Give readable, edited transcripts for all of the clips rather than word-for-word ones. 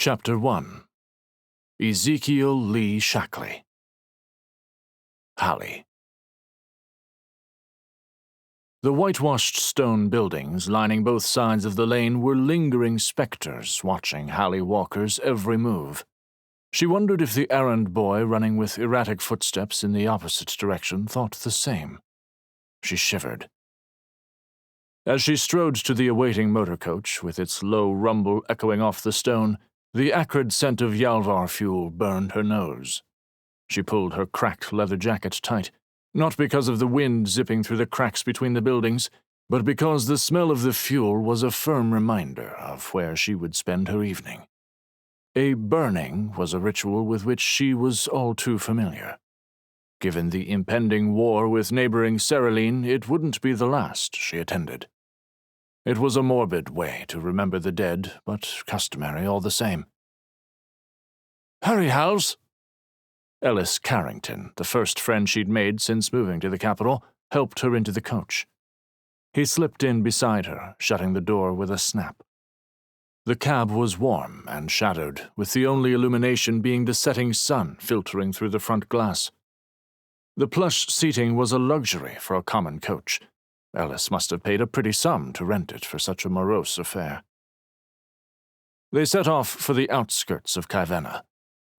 Chapter 1 Ezekiel Lee Shackley. Hallie. The whitewashed stone buildings lining both sides of the lane were lingering specters watching Hallie Walker's every move. She wondered if the errand boy running with erratic footsteps in the opposite direction thought the same. She shivered. As she strode to the awaiting motor coach, with its low rumble echoing off the stone, the acrid scent of Yalvara fuel burned her nose. She pulled her cracked leather jacket tight, not because of the wind zipping through the cracks between the buildings, but because the smell of the fuel was a firm reminder of where she would spend her evening. A burning was a ritual with which she was all too familiar. Given the impending war with neighboring Cerulene, it wouldn't be the last she attended. It was a morbid way to remember the dead, but customary all the same. "Hurry, Halvs!" Ellis Carrington, the first friend she'd made since moving to the capital, helped her into the coach. He slipped in beside her, shutting the door with a snap. The cab was warm and shadowed, with the only illumination being the setting sun filtering through the front glass. The plush seating was a luxury for a common coach. Ellis must have paid a pretty sum to rent it for such a morose affair. They set off for the outskirts of Kaivenna.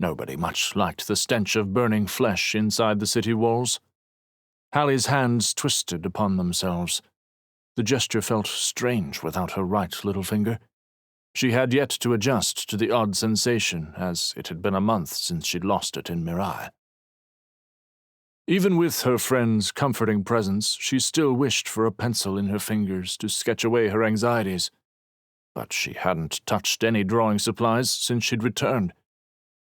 Nobody much liked the stench of burning flesh inside the city walls. Hallie's hands twisted upon themselves. The gesture felt strange without her right little finger. She had yet to adjust to the odd sensation, as it had been a month since she'd lost it in Mirai. Even with her friend's comforting presence, she still wished for a pencil in her fingers to sketch away her anxieties. But she hadn't touched any drawing supplies since she'd returned.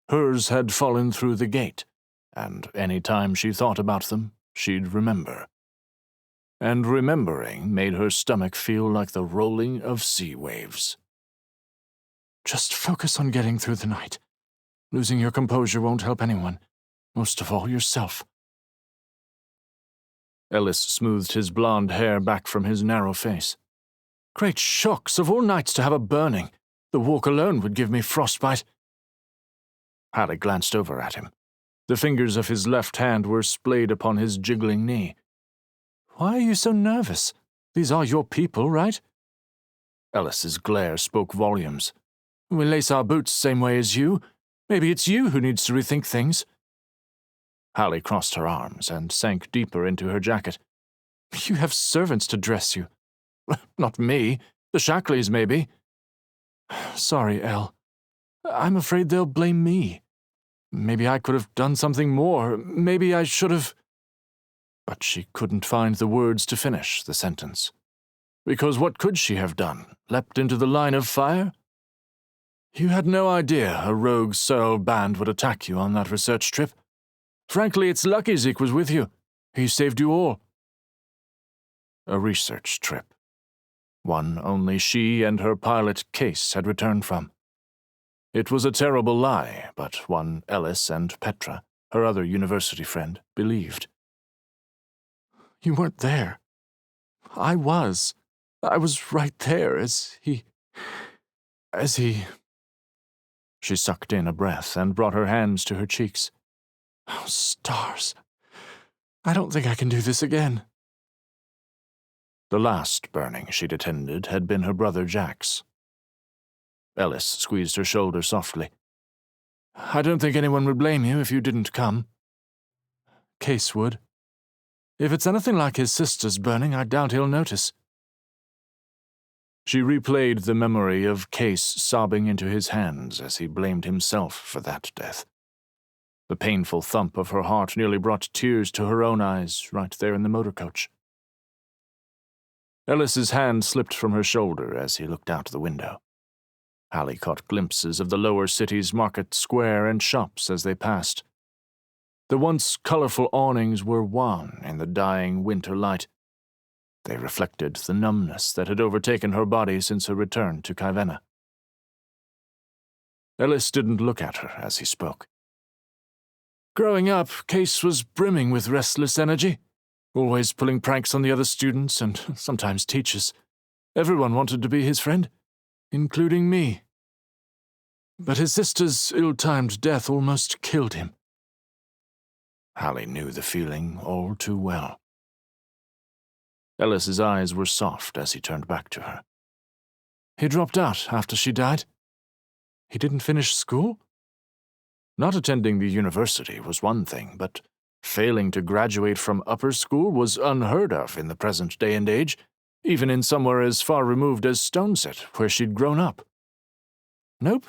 Hers had fallen through the gate, and any time she thought about them, she'd remember. And remembering made her stomach feel like the rolling of sea waves. "Just focus on getting through the night. Losing your composure won't help anyone, most of all yourself." Ellis smoothed his blonde hair back from his narrow face. "Great shocks, of all nights to have a burning. The walk alone would give me frostbite." Hallie glanced over at him. The fingers of his left hand were splayed upon his jiggling knee. "Why are you so nervous? These are your people, right?" Ellis's glare spoke volumes. "We lace our boots same way as you. Maybe it's you who needs to rethink things." Hallie crossed her arms and sank deeper into her jacket. "You have servants to dress you." "Not me. The Shackleys, maybe." "Sorry, Elle. I'm afraid they'll blame me. Maybe I could have done something more. Maybe I should have—" But she couldn't find the words to finish the sentence. Because what could she have done? Leapt into the line of fire? "You had no idea a rogue Searle band would attack you on that research trip. Frankly, it's lucky Zeke was with you. He saved you all." A research trip. One only she and her pilot Kase had returned from. It was a terrible lie, but one Ellis and Petra, her other university friend, believed. "You weren't there. I was. I was right there as he... She sucked in a breath and brought her hands to her cheeks. "Oh, stars. I don't think I can do this again." The last burning she'd attended had been her brother Jack's. Ellis squeezed her shoulder softly. "I don't think anyone would blame you if you didn't come." "Kase would. If it's anything like his sister's burning, I doubt he'll notice." She replayed the memory of Kase sobbing into his hands as he blamed himself for that death. The painful thump of her heart nearly brought tears to her own eyes right there in the motor coach. Ellis's hand slipped from her shoulder as he looked out the window. Hallie caught glimpses of the lower city's market square and shops as they passed. The once colorful awnings were wan in the dying winter light. They reflected the numbness that had overtaken her body since her return to Kaivenna. Ellis didn't look at her as he spoke. "Growing up, Kase was brimming with restless energy, always pulling pranks on the other students and sometimes teachers. Everyone wanted to be his friend, including me." but his sister's ill-timed death almost killed him." Hallie knew the feeling all too well. Ellis's eyes were soft as he turned back to her. "He dropped out after she died? He didn't finish school?" Not attending the university was one thing, but failing to graduate from upper school was unheard of in the present day and age, even in somewhere as far removed as Stoneset, where she'd grown up. "Nope.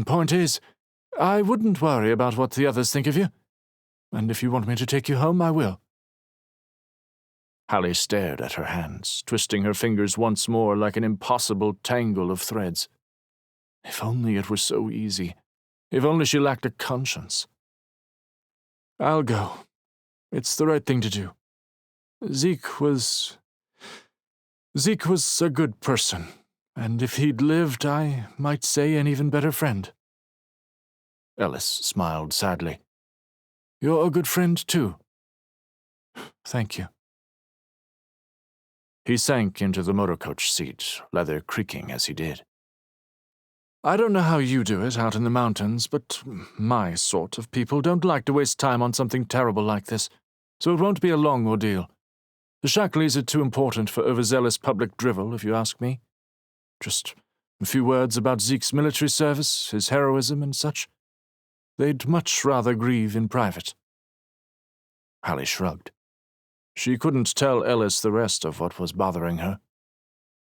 Point is, I wouldn't worry about what the others think of you. And if you want me to take you home, I will." Hallie stared at her hands, twisting her fingers once more like an impossible tangle of threads. If only it were so easy. If only she lacked a conscience. "I'll go. It's the right thing to do. Zeke was a good person, and if he'd lived, I might say an even better friend." Ellis smiled sadly. "You're a good friend, too." "Thank you." He sank into the motorcoach seat, leather creaking as he did. "I don't know how you do it out in the mountains, but my sort of people don't like to waste time on something terrible like this, so it won't be a long ordeal. The Shackleys are too important for overzealous public drivel, if you ask me. Just a few words about Zeke's military service, his heroism and such. They'd much rather grieve in private." Hallie shrugged. She couldn't tell Ellis the rest of what was bothering her.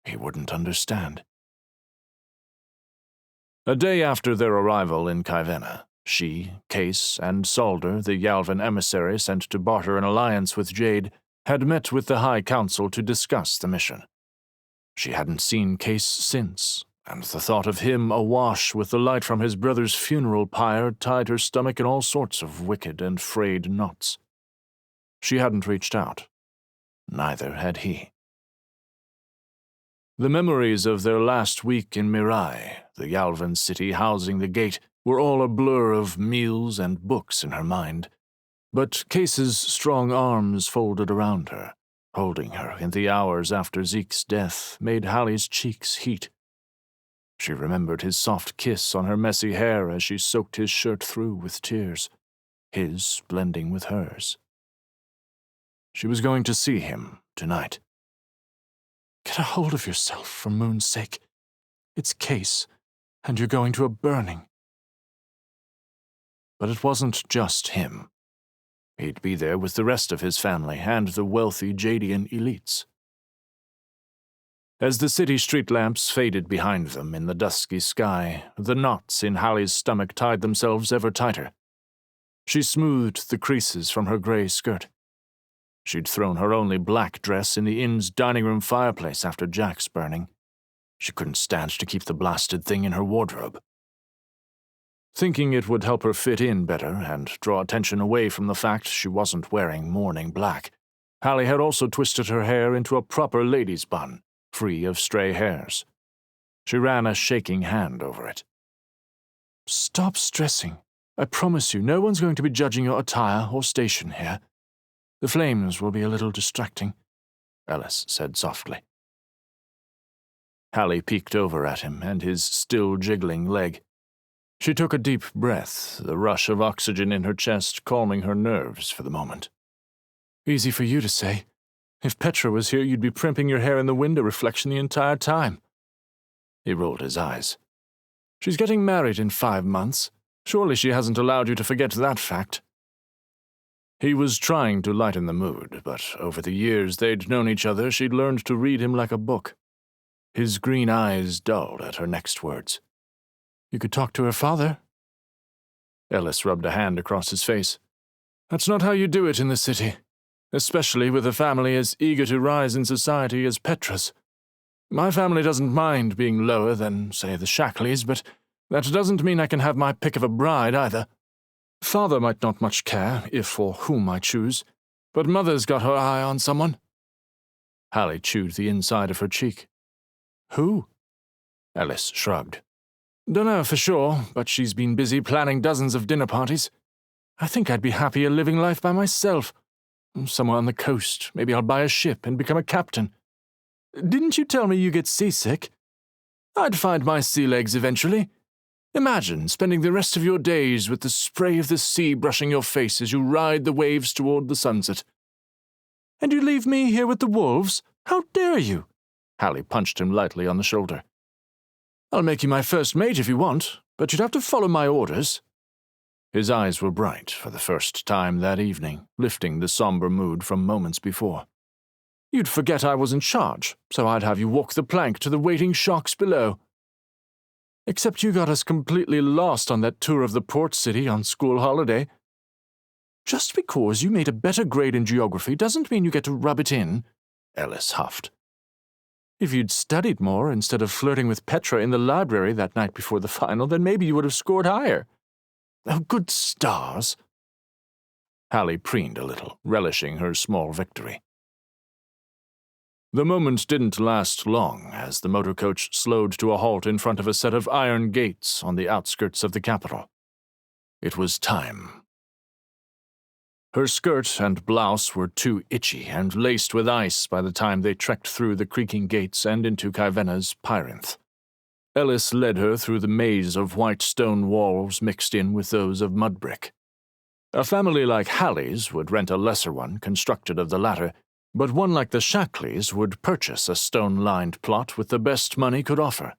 He wouldn't understand. A day after their arrival in Kaivenna, she, Kase, and Salder, the Yalvan emissary sent to barter an alliance with Jayde, had met with the High Council to discuss the mission. She hadn't seen Kase since, and the thought of him awash with the light from his brother's funeral pyre tied her stomach in all sorts of wicked and frayed knots. She hadn't reached out. Neither had he. The memories of their last week in Mirai, the Yalvan city housing the Gate, were all a blur of meals and books in her mind. But Kase's strong arms folded around her, holding her in the hours after Zeke's death, made Hallie's cheeks heat. She remembered his soft kiss on her messy hair as she soaked his shirt through with tears, his blending with hers. She was going to see him tonight. "Get a hold of yourself, for moon's sake. It's Kase, and you're going to a burning." But it wasn't just him. He'd be there with the rest of his family and the wealthy Jaydian elites. As the city street lamps faded behind them in the dusky sky, the knots in Hallie's stomach tied themselves ever tighter. She smoothed the creases from her gray skirt. She'd thrown her only black dress in the inn's dining room fireplace after Jack's burning. She couldn't stand to keep the blasted thing in her wardrobe. Thinking it would help her fit in better and draw attention away from the fact she wasn't wearing mourning black, Hallie had also twisted her hair into a proper lady's bun, free of stray hairs. She ran a shaking hand over it. "Stop stressing. I promise you, no one's going to be judging your attire or station here. The flames will be a little distracting," Ellis said softly. Hallie peeked over at him and his still jiggling leg. She took a deep breath, the rush of oxygen in her chest calming her nerves for the moment. "Easy for you to say. If Petra was here, you'd be primping your hair in the window reflection the entire time." He rolled his eyes. "She's getting married in 5 months. Surely she hasn't allowed you to forget that fact." He was trying to lighten the mood, but over the years they'd known each other, she'd learned to read him like a book. His green eyes dulled at her next words. "You could talk to her father." Ellis rubbed a hand across his face. "That's not how you do it in the city, especially with a family as eager to rise in society as Petra's. My family doesn't mind being lower than, say, the Shackleys, but that doesn't mean I can have my pick of a bride either. Father might not much care, if or whom I choose, but Mother's got her eye on someone." Hallie chewed the inside of her cheek. "Who?" Ellis shrugged. "Dunno for sure, but she's been busy planning dozens of dinner parties. I think I'd be happier living life by myself. Somewhere on the coast, maybe I'll buy a ship and become a captain. Didn't you tell me you get seasick? I'd find my sea legs eventually. Imagine spending the rest of your days with the spray of the sea brushing your face as you ride the waves toward the sunset. And you leave me here with the wolves? How dare you? Hallie punched him lightly on the shoulder. I'll make you my first mate if you want, but you'd have to follow my orders. His eyes were bright for the first time that evening, lifting the somber mood from moments before. You'd forget I was in charge, so I'd have you walk the plank to the waiting sharks below. Except you got us completely lost on that tour of the port city on school holiday. Just because you made a better grade in geography doesn't mean you get to rub it in, Ellis huffed. If you'd studied more instead of flirting with Petra in the library that night before the final, then maybe you would have scored higher. Oh, good stars. Hallie preened a little, relishing her small victory. The moment didn't last long as the motor coach slowed to a halt in front of a set of iron gates on the outskirts of the capital. It was time. Her skirt and blouse were too itchy and laced with ice by the time they trekked through the creaking gates and into Kaivena's Pyrinth. Ellis led her through the maze of white stone walls mixed in with those of mud brick. A family like Hallie's would rent a lesser one constructed of the latter, but one like the Shackleys would purchase a stone-lined plot with the best money could offer.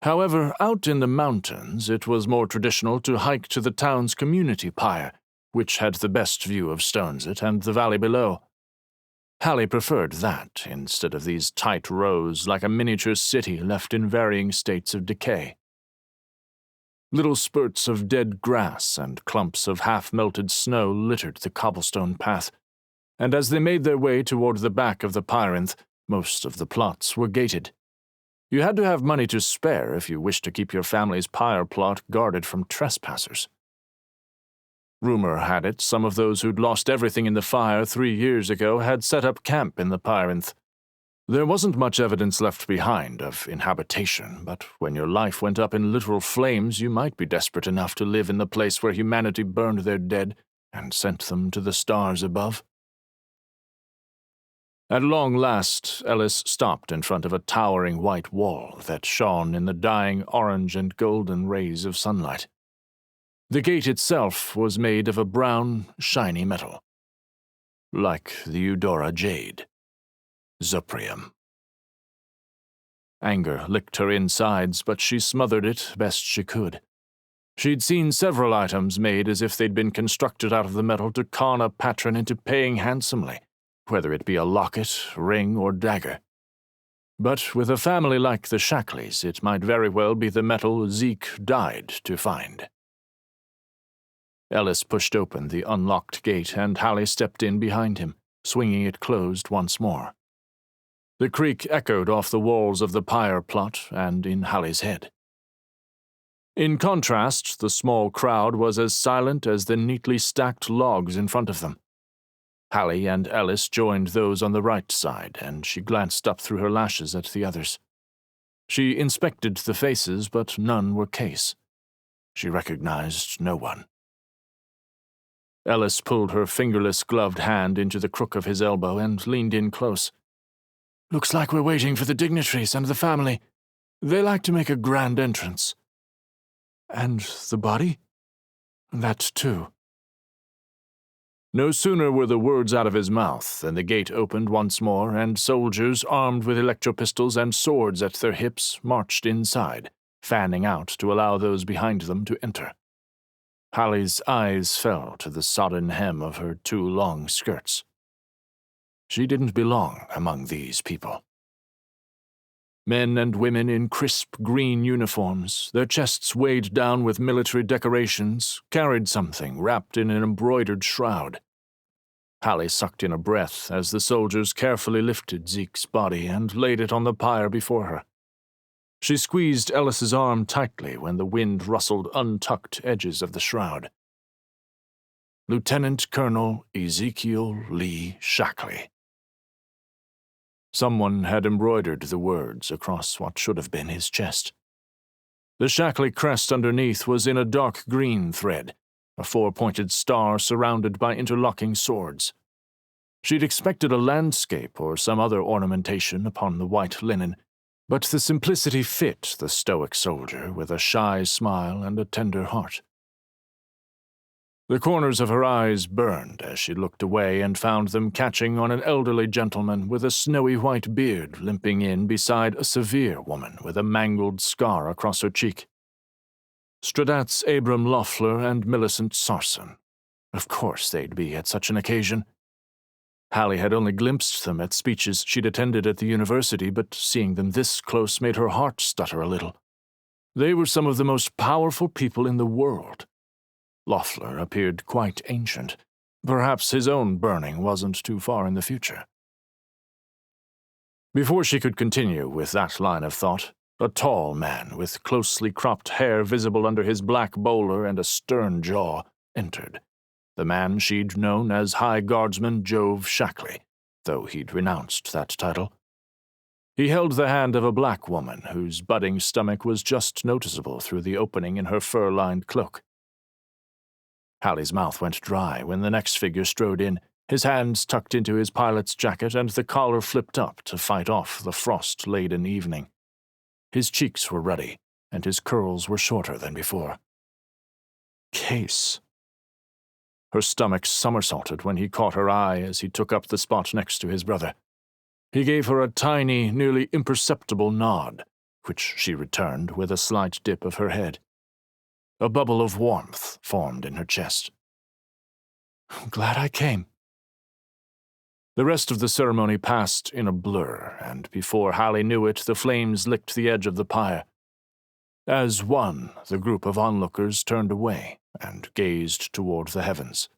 However, out in the mountains it was more traditional to hike to the town's community pyre, which had the best view of Stonesit and the valley below. Hallie preferred that instead of these tight rows like a miniature city left in varying states of decay. Little spurts of dead grass and clumps of half-melted snow littered the cobblestone path, and as they made their way toward the back of the Pyrinth, most of the plots were gated. You had to have money to spare if you wished to keep your family's pyre plot guarded from trespassers. Rumor had it some of those who'd lost everything in the fire 3 years ago had set up camp in the Pyrinth. There wasn't much evidence left behind of inhabitation, but when your life went up in literal flames, you might be desperate enough to live in the place where humanity burned their dead and sent them to the stars above. At long last, Ellis stopped in front of a towering white wall that shone in the dying orange and golden rays of sunlight. The gate itself was made of a brown, shiny metal, like the Eudora jade, Zuprium. Anger licked her insides, but she smothered it best she could. She'd seen several items made as if they'd been constructed out of the metal to con a patron into paying handsomely, whether it be a locket, ring, or dagger. But with a family like the Shackleys, it might very well be the metal Zeke died to find. Ellis pushed open the unlocked gate, and Hallie stepped in behind him, swinging it closed once more. The creak echoed off the walls of the pyre plot and in Hallie's head. In contrast, the small crowd was as silent as the neatly stacked logs in front of them. Hallie and Ellis joined those on the right side, and she glanced up through her lashes at the others. She inspected the faces, but none were Kase. She recognized no one. Ellis pulled her fingerless gloved hand into the crook of his elbow and leaned in close. Looks like we're waiting for the dignitaries and the family. They like to make a grand entrance. And the body? That too. No sooner were the words out of his mouth than the gate opened once more, and soldiers armed with electropistols and swords at their hips marched inside, fanning out to allow those behind them to enter. Hallie's eyes fell to the sodden hem of her too long skirts. She didn't belong among these people. Men and women in crisp green uniforms, their chests weighed down with military decorations, carried something wrapped in an embroidered shroud. Hallie sucked in a breath as the soldiers carefully lifted Zeke's body and laid it on the pyre before her. She squeezed Ellis's arm tightly when the wind rustled untucked edges of the shroud. Lieutenant Colonel Ezekiel Lee Shackley. Someone had embroidered the words across what should have been his chest. The Shackley crest underneath was in a dark green thread, a four-pointed star surrounded by interlocking swords. She'd expected a landscape or some other ornamentation upon the white linen, But the simplicity fit the stoic soldier with a shy smile and a tender heart. The corners of her eyes burned as she looked away and found them catching on an elderly gentleman with a snowy white beard limping in beside a severe woman with a mangled scar across her cheek. Stradats Abram Loeffler and Millicent Sarson. Of course they'd be at such an occasion. Hallie had only glimpsed them at speeches she'd attended at the university, but seeing them this close made her heart stutter a little. They were some of the most powerful people in the world. Loeffler appeared quite ancient. Perhaps his own burning wasn't too far in the future. Before she could continue with that line of thought, a tall man with closely cropped hair visible under his black bowler and a stern jaw entered. The man she'd known as High Guardsman Kase Shackley, though he'd renounced that title. He held the hand of a black woman whose budding stomach was just noticeable through the opening in her fur-lined cloak. Hallie's mouth went dry when the next figure strode in, his hands tucked into his pilot's jacket and the collar flipped up to fight off the frost-laden evening. His cheeks were ruddy, and his curls were shorter than before. Kase. Her stomach somersaulted when he caught her eye as he took up the spot next to his brother. He gave her a tiny, nearly imperceptible nod, which she returned with a slight dip of her head. A bubble of warmth formed in her chest. "I'm glad I came." The rest of the ceremony passed in a blur, and before Hallie knew it, the flames licked the edge of the pyre. As one, the group of onlookers turned away and gazed toward the heavens.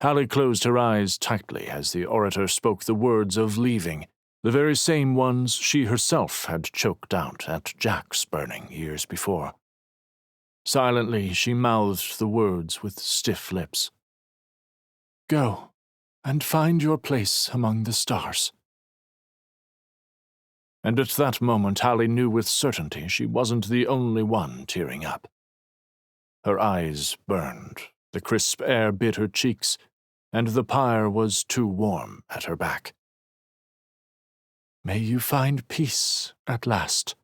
Hallie closed her eyes tightly as the orator spoke the words of leaving, the very same ones she herself had choked out at Jack's burning years before. Silently, she mouthed the words with stiff lips. "Go, and find your place among the stars." And at that moment, Hallie knew with certainty she wasn't the only one tearing up. Her eyes burned, the crisp air bit her cheeks, and the pyre was too warm at her back. "May you find peace at last."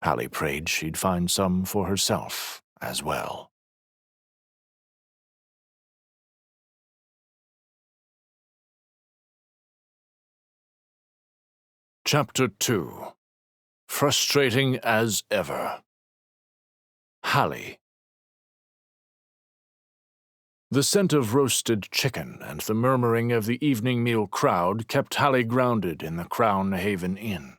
Hallie prayed she'd find some for herself as well. Chapter 2. Frustrating as ever. Hallie. The scent of roasted chicken and the murmuring of the evening meal crowd kept Hallie grounded in the Crown Haven Inn.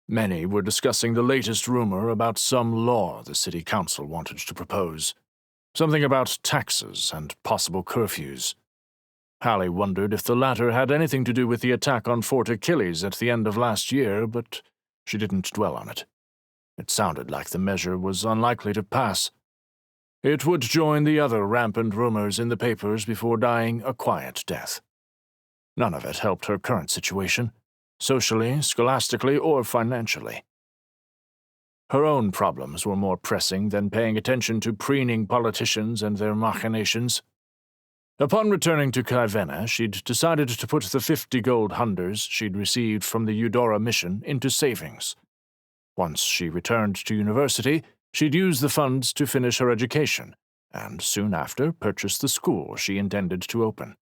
Many were discussing the latest rumor about some law the city council wanted to propose. Something about taxes and possible curfews. Hallie wondered if the latter had anything to do with the attack on Fort Achilles at the end of last year, but she didn't dwell on it. It sounded like the measure was unlikely to pass. It would join the other rampant rumors in the papers before dying a quiet death. None of it helped her current situation, socially, scholastically, or financially. Her own problems were more pressing than paying attention to preening politicians and their machinations. Upon returning to Kaivenna, she'd decided to put the 50 gold hunders she'd received from the Eudora mission into savings. Once she returned to university, she'd use the funds to finish her education, and soon after purchase the school she intended to open.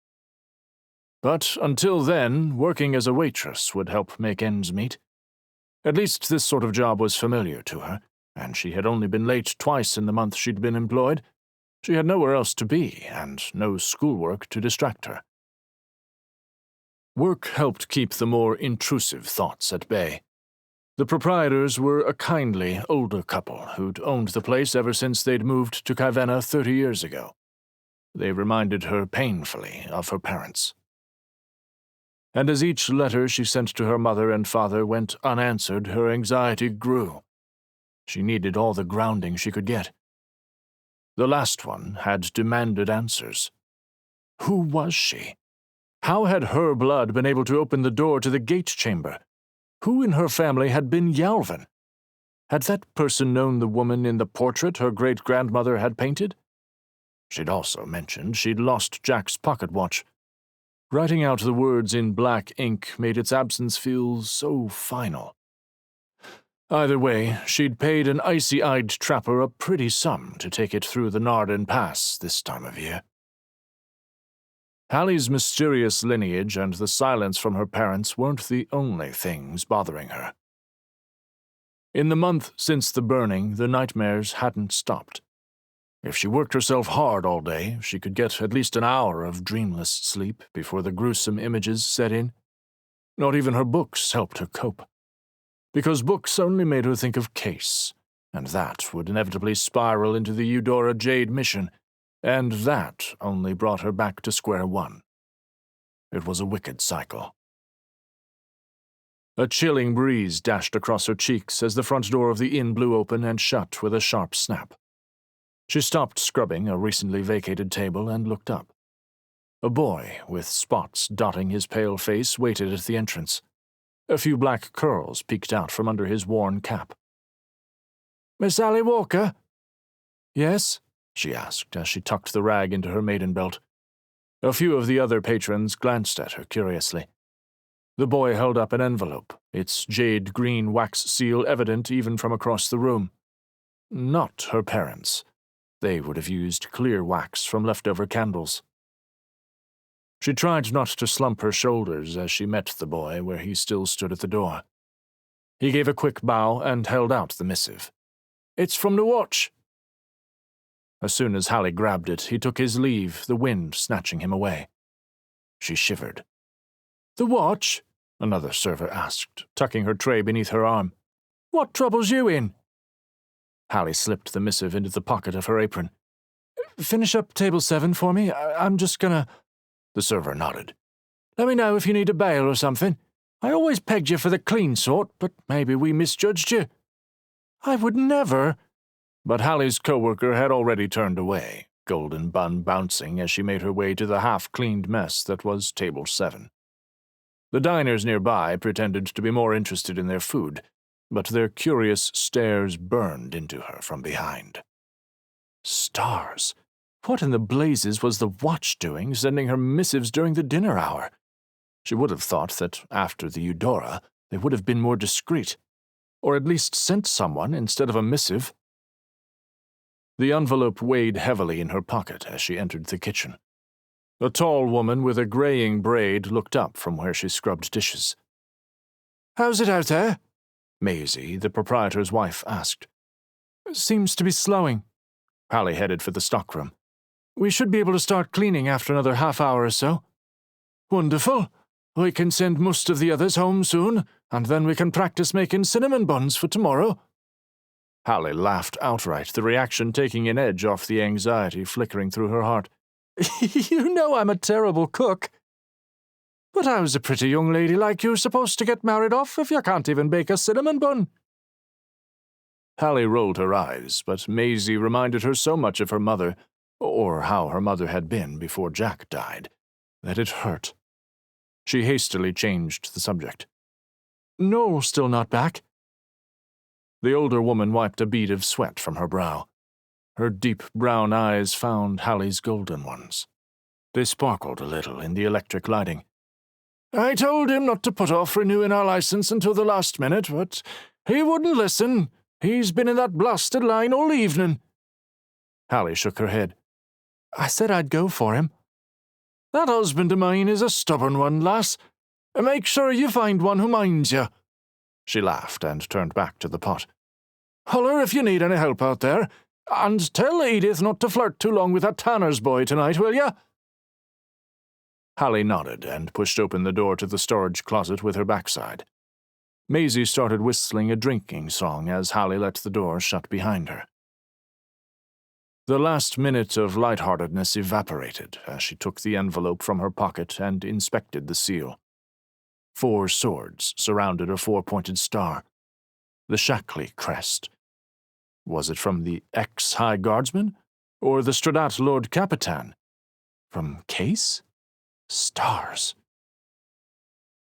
But until then, working as a waitress would help make ends meet. At least this sort of job was familiar to her, and she had only been late twice in the month she'd been employed. She had nowhere else to be, and no schoolwork to distract her. Work helped keep the more intrusive thoughts at bay. The proprietors were a kindly, older couple who'd owned the place ever since they'd moved to Kaivenna 30 years ago. They reminded her painfully of her parents. And as each letter she sent to her mother and father went unanswered, her anxiety grew. She needed all the grounding she could get. The last one had demanded answers. Who was she? How had her blood been able to open the door to the Gate Chamber? Who in her family had been Yalvan? Had that person known the woman in the portrait her great-grandmother had painted? She'd also mentioned she'd lost Jack's pocket watch. Writing out the words in black ink made its absence feel so final. Either way, she'd paid an icy-eyed trapper a pretty sum to take it through the Narden Pass this time of year. Hallie's mysterious lineage and the silence from her parents weren't the only things bothering her. In the month since the burning, the nightmares hadn't stopped. If she worked herself hard all day, she could get at least an hour of dreamless sleep before the gruesome images set in. Not even her books helped her cope. Because books only made her think of Kase, and that would inevitably spiral into the Eudora Jayde mission, and that only brought her back to square one. It was a wicked cycle. A chilling breeze dashed across her cheeks as the front door of the inn blew open and shut with a sharp snap. She stopped scrubbing a recently vacated table and looked up. A boy, with spots dotting his pale face, waited at the entrance. A few black curls peeked out from under his worn cap. "Miss Hallie Walker?" "Yes?" she asked as she tucked the rag into her maiden belt. A few of the other patrons glanced at her curiously. The boy held up an envelope, its jade green wax seal evident even from across the room. Not her parents. They would have used clear wax from leftover candles. She tried not to slump her shoulders as she met the boy where he still stood at the door. He gave a quick bow and held out the missive. "It's from the watch." As soon as Hallie grabbed it, he took his leave, the wind snatching him away. She shivered. "The watch?" another server asked, tucking her tray beneath her arm. "What troubles you in?" Hallie slipped the missive into the pocket of her apron. "Finish up table 7 for me. I'm just gonna—" The server nodded. "Let me know if you need a bail or something. I always pegged you for the clean sort, but maybe we misjudged you." "I would never—" But Hallie's co-worker had already turned away, golden bun bouncing as she made her way to the half-cleaned mess that was table 7. The diners nearby pretended to be more interested in their food, but their curious stares burned into her from behind. Stars! What in the blazes was the watch doing, sending her missives during the dinner hour? She would have thought that, after the Eudora, they would have been more discreet, or at least sent someone instead of a missive. The envelope weighed heavily in her pocket as she entered the kitchen. A tall woman with a graying braid looked up from where she scrubbed dishes. "How's it out there?" Maisie, the proprietor's wife, asked. "Seems to be slowing." Hallie headed for the stockroom. "We should be able to start cleaning after another half-hour or so." "Wonderful. We can send most of the others home soon, and then we can practice making cinnamon buns for tomorrow." Hallie laughed outright, the reaction taking an edge off the anxiety flickering through her heart. "You know I'm a terrible cook." "But how's a pretty young lady like you supposed to get married off if you can't even bake a cinnamon bun?" Hallie rolled her eyes, but Maisie reminded her so much of her mother, or how her mother had been before Jack died, that it hurt. She hastily changed the subject. "No, still not back." The older woman wiped a bead of sweat from her brow. Her deep brown eyes found Hallie's golden ones. They sparkled a little in the electric lighting. "I told him not to put off renewing our license until the last minute, but he wouldn't listen. He's been in that blasted line all evening." Hallie shook her head. "I said I'd go for him." "That husband of mine is a stubborn one, lass. Make sure you find one who minds you." She laughed and turned back to the pot. "Holler if you need any help out there, and tell Edith not to flirt too long with that Tanner's boy tonight, will ya?" Hallie nodded and pushed open the door to the storage closet with her backside. Maisie started whistling a drinking song as Hallie let the door shut behind her. The last minute of lightheartedness evaporated as she took the envelope from her pocket and inspected the seal. 4 swords surrounded a 4-pointed star. The Shackley crest. Was it from the ex-High Guardsman? Or the Stradat Lord Capitan? From Kase? Stars.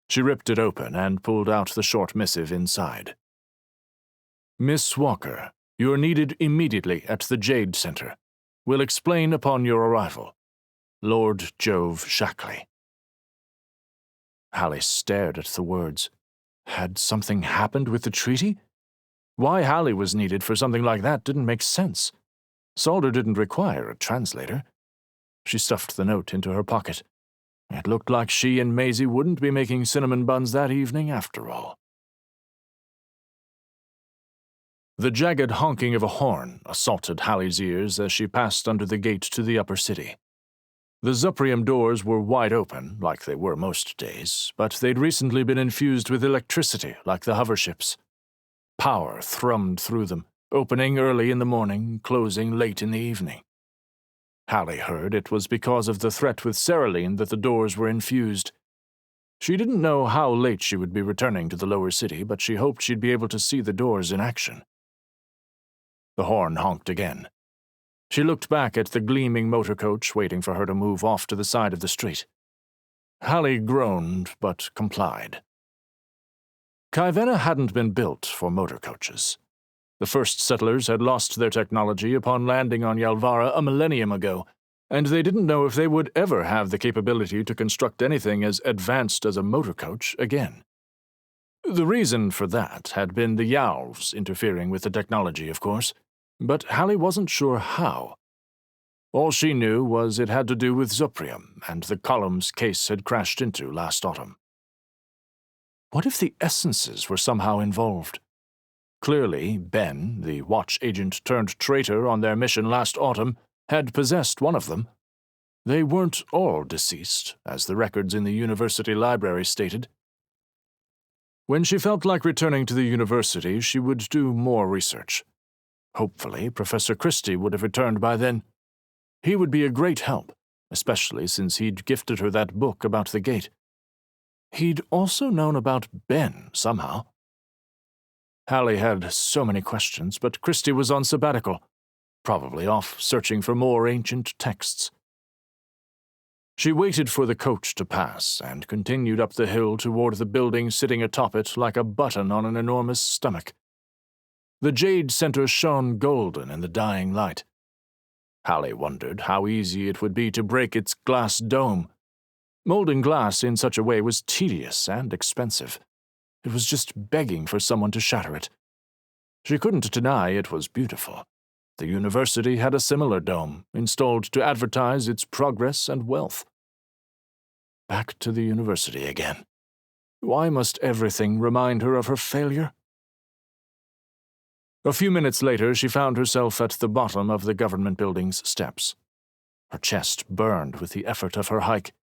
She ripped it open and pulled out the short missive inside. "Miss Walker, you are needed immediately at the Jayde Center. Will explain upon your arrival. Lord Jove Shackley." Hallie stared at the words. Had something happened with the treaty? Why Hallie was needed for something like that didn't make sense. Salder didn't require a translator. She stuffed the note into her pocket. It looked like she and Maisie wouldn't be making cinnamon buns that evening after all. The jagged honking of a horn assaulted Hallie's ears as she passed under the gate to the upper city. The Zuprium doors were wide open, like they were most days, but they'd recently been infused with electricity, like the hover ships. Power thrummed through them, opening early in the morning, closing late in the evening. Hallie heard it was because of the threat with Cerulene that the doors were infused. She didn't know how late she would be returning to the lower city, but she hoped she'd be able to see the doors in action. The horn honked again. She looked back at the gleaming motor coach waiting for her to move off to the side of the street. Hallie groaned, but complied. Kaivena hadn't been built for motor coaches. The first settlers had lost their technology upon landing on Yalvara a millennium ago, and they didn't know if they would ever have the capability to construct anything as advanced as a motor coach again. The reason for that had been the Yalvs interfering with the technology, of course, but Hallie wasn't sure how. All she knew was it had to do with Zuprium and the columns Kase had crashed into last autumn. What if the essences were somehow involved? Clearly, Ben, the watch agent turned traitor on their mission last autumn, had possessed one of them. They weren't all deceased, as the records in the university library stated. When she felt like returning to the university, she would do more research. Hopefully, Professor Christie would have returned by then. He would be a great help, especially since he'd gifted her that book about the gate. He'd also known about Ben somehow. Hallie had so many questions, but Christie was on sabbatical, probably off searching for more ancient texts. She waited for the coach to pass and continued up the hill toward the building sitting atop it like a button on an enormous stomach. The Jayde center shone golden in the dying light. Hallie wondered how easy it would be to break its glass dome. Molding glass in such a way was tedious and expensive. It was just begging for someone to shatter it. She couldn't deny it was beautiful. The university had a similar dome, installed to advertise its progress and wealth. Back to the university again. Why must everything remind her of her failure? A few minutes later, she found herself at the bottom of the government building's steps. Her chest burned with the effort of her hike.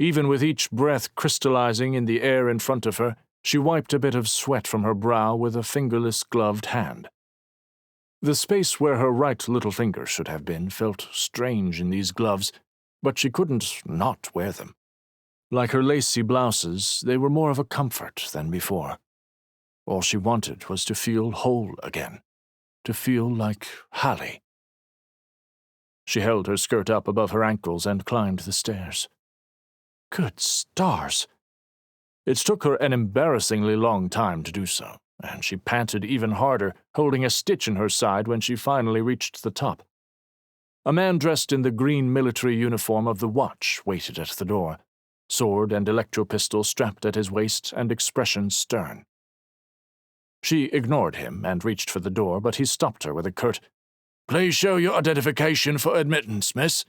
Even with each breath crystallizing in the air in front of her, she wiped a bit of sweat from her brow with a fingerless gloved hand. The space where her right little finger should have been felt strange in these gloves, but she couldn't not wear them. Like her lacy blouses, they were more of a comfort than before. All she wanted was to feel whole again, to feel like Hallie. She held her skirt up above her ankles and climbed the stairs. Good stars! It took her an embarrassingly long time to do so, and she panted even harder, holding a stitch in her side when she finally reached the top. A man dressed in the green military uniform of the watch waited at the door, sword and electro-pistol strapped at his waist and expression stern. She ignored him and reached for the door, but he stopped her with a curt, "Please show your identification for admittance, miss."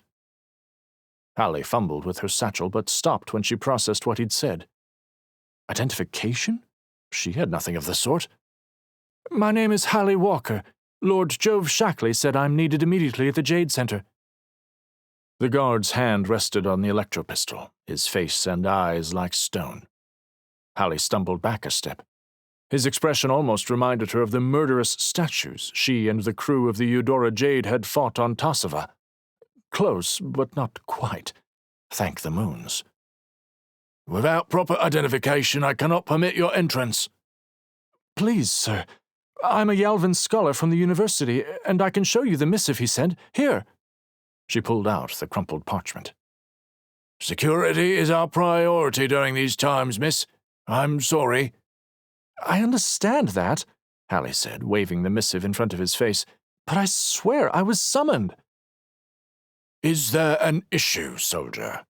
Hallie fumbled with her satchel, but stopped when she processed what he'd said. Identification? She had nothing of the sort. "My name is Hallie Walker. Lord Jove Shackley said I'm needed immediately at the Jayde Center." The guard's hand rested on the electro-pistol, his face and eyes like stone. Hallie stumbled back a step. His expression almost reminded her of the murderous statues she and the crew of the Eudora Jayde had fought on Tassava. Close, but not quite. Thank the moons. "Without proper identification, I cannot permit your entrance." "Please, sir. I'm a Yalvan scholar from the university, and I can show you the missive he sent. Here." She pulled out the crumpled parchment. "Security is our priority during these times, miss. I'm sorry." "I understand that," Hallie said, waving the missive in front of his face, "but I swear I was summoned." "Is there an issue, soldier?"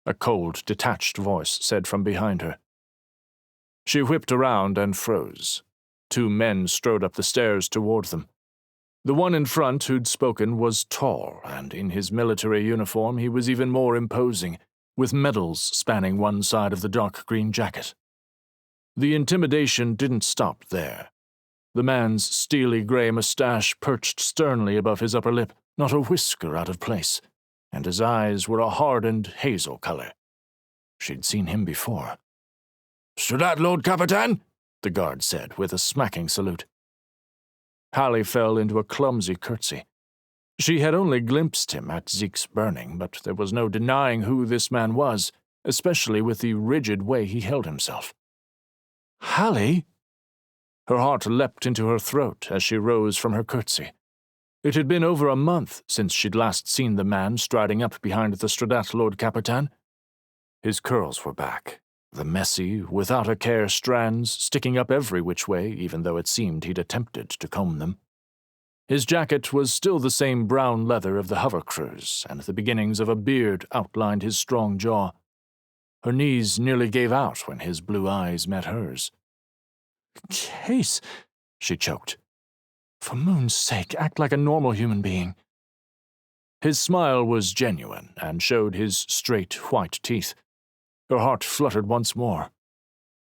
a cold, detached voice said from behind her. She whipped around and froze. 2 men strode up the stairs toward them. The one in front who'd spoken was tall, and in his military uniform he was even more imposing, with medals spanning one side of the dark green jacket. The intimidation didn't stop there. The man's steely gray mustache perched sternly above his upper lip, not a whisker out of place, and his eyes were a hardened hazel color. She'd seen him before. "Stradat, Lord Capitan," the guard said, with a smacking salute. Hallie fell into a clumsy curtsy. She had only glimpsed him at Zeke's burning, but there was no denying who this man was, especially with the rigid way he held himself. "Hallie?" Her heart leapt into her throat as she rose from her curtsy. It had been over a month since she'd last seen the man striding up behind the Stradat Lord Capitan. His curls were back, the messy, without-a-care strands sticking up every which way, even though it seemed he'd attempted to comb them. His jacket was still the same brown leather of the hover cruise, and the beginnings of a beard outlined his strong jaw. Her knees nearly gave out when his blue eyes met hers. "Kase," she choked. "For moon's sake, act like a normal human being." His smile was genuine and showed his straight, white teeth. Her heart fluttered once more.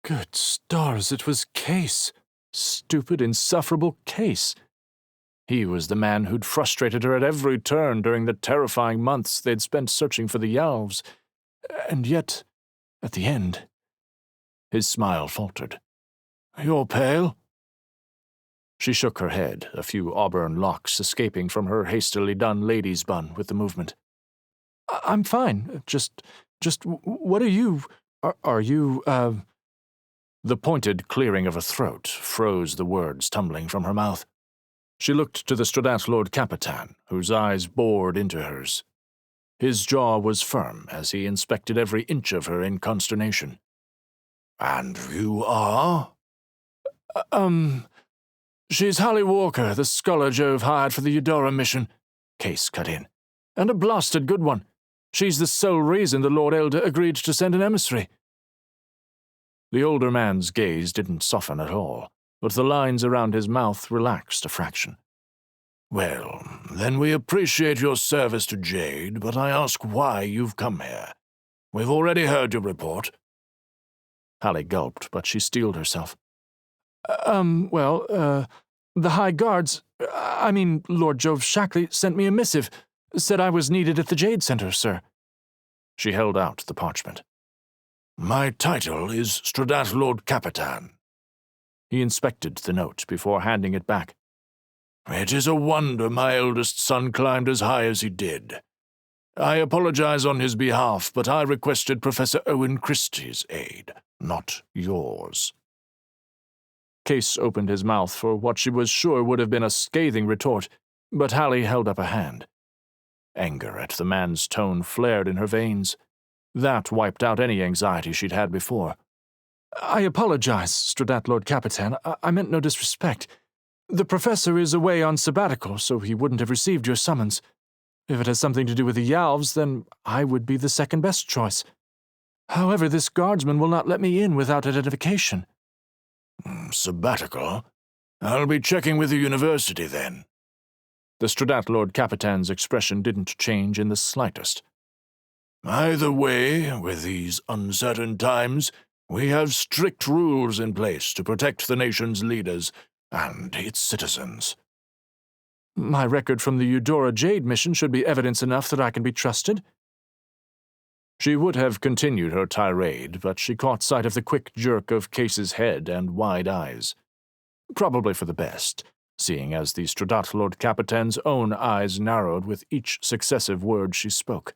Good stars, it was Kase. Stupid, insufferable Kase. He was the man who'd frustrated her at every turn during the terrifying months they'd spent searching for the Yalvs. And yet, at the end, his smile faltered. "You're pale?" She shook her head, a few auburn locks escaping from her hastily done lady's bun with the movement. "I'm fine. Just, what are you... Are you, The pointed clearing of her throat froze the words tumbling from her mouth. She looked to the Stradat Lord Capitan, whose eyes bored into hers. His jaw was firm as he inspected every inch of her in consternation. "And you are?" She's Hallie Walker, the scholar Jove hired for the Eudora mission," Kase cut in. "And a blasted good one. She's the sole reason the Lord Elder agreed to send an emissary." The older man's gaze didn't soften at all, but the lines around his mouth relaxed a fraction. "Well, then we appreciate your service to Jayde, but I ask why you've come here. We've already heard your report." Hallie gulped, but she steeled herself. The High Guards, Lord Kase Shackley sent me a missive, said I was needed at the Jayde Center, sir." She held out the parchment. "My title is Stradat Lord Capitan." He inspected the note before handing it back. "It is a wonder my eldest son climbed as high as he did. I apologize on his behalf, but I requested Professor Owen Christie's aid, not yours." Kase opened his mouth for what she was sure would have been a scathing retort, but Hallie held up a hand. Anger at the man's tone flared in her veins. That wiped out any anxiety she'd had before. "I apologize, Stradat Lord Capitan. I meant no disrespect. The professor is away on sabbatical, so he wouldn't have received your summons. If it has something to do with the Yalvs, then I would be the second best choice. However, this guardsman will not let me in without identification." "Sabbatical? I'll be checking with the university then." The Stradat Lord Capitan's expression didn't change in the slightest. "Either way, with these uncertain times, we have strict rules in place to protect the nation's leaders and its citizens." "My record from the Eudora Jayde mission should be evidence enough that I can be trusted." She would have continued her tirade, but she caught sight of the quick jerk of Kase's head and wide eyes. Probably for the best, seeing as the Stradat Lord Capitan's own eyes narrowed with each successive word she spoke.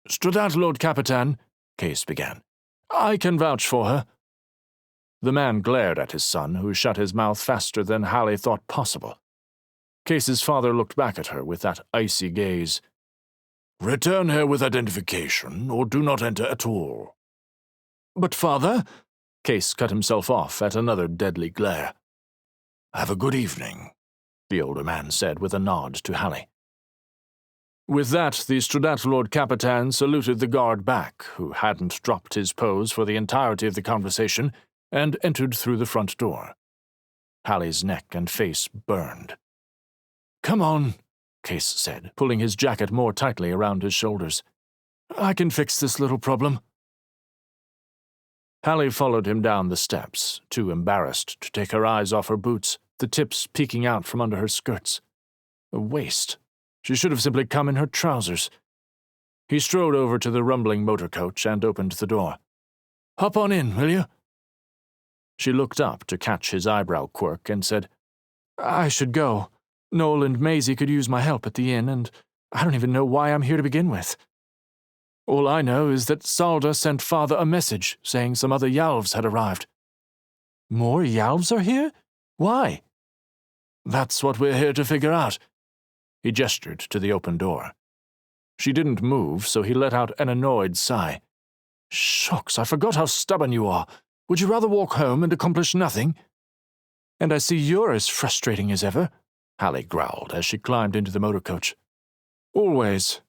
"Stradat Lord Capitan," Kase began, "I can vouch for her." The man glared at his son, who shut his mouth faster than Hallie thought possible. Kase's father looked back at her with that icy gaze. "Return her with identification, or do not enter at all." "But, father—" Kase cut himself off at another deadly glare. "Have a good evening," the older man said with a nod to Hallie. With that, the Stradatelord Capitan saluted the guard back, who hadn't dropped his pose for the entirety of the conversation, and entered through the front door. Hallie's neck and face burned. "Come on," Kase said, pulling his jacket more tightly around his shoulders. "I can fix this little problem." Hallie followed him down the steps, too embarrassed to take her eyes off her boots, the tips peeking out from under her skirts. A waste. She should have simply come in her trousers. He strode over to the rumbling motor coach and opened the door. "Hop on in, will you?" She looked up to catch his eyebrow quirk and said, "I should go. Noel and Maisie could use my help at the inn, and I don't even know why I'm here to begin with. All I know is that Salda sent Father a message saying some other Yalvs had arrived." "More Yalvs are here? Why?" "That's what we're here to figure out." He gestured to the open door. She didn't move, so he let out an annoyed sigh. "Shucks, I forgot how stubborn you are. Would you rather walk home and accomplish nothing?" "And I see you're as frustrating as ever," Hallie growled as she climbed into the motor coach. "Always."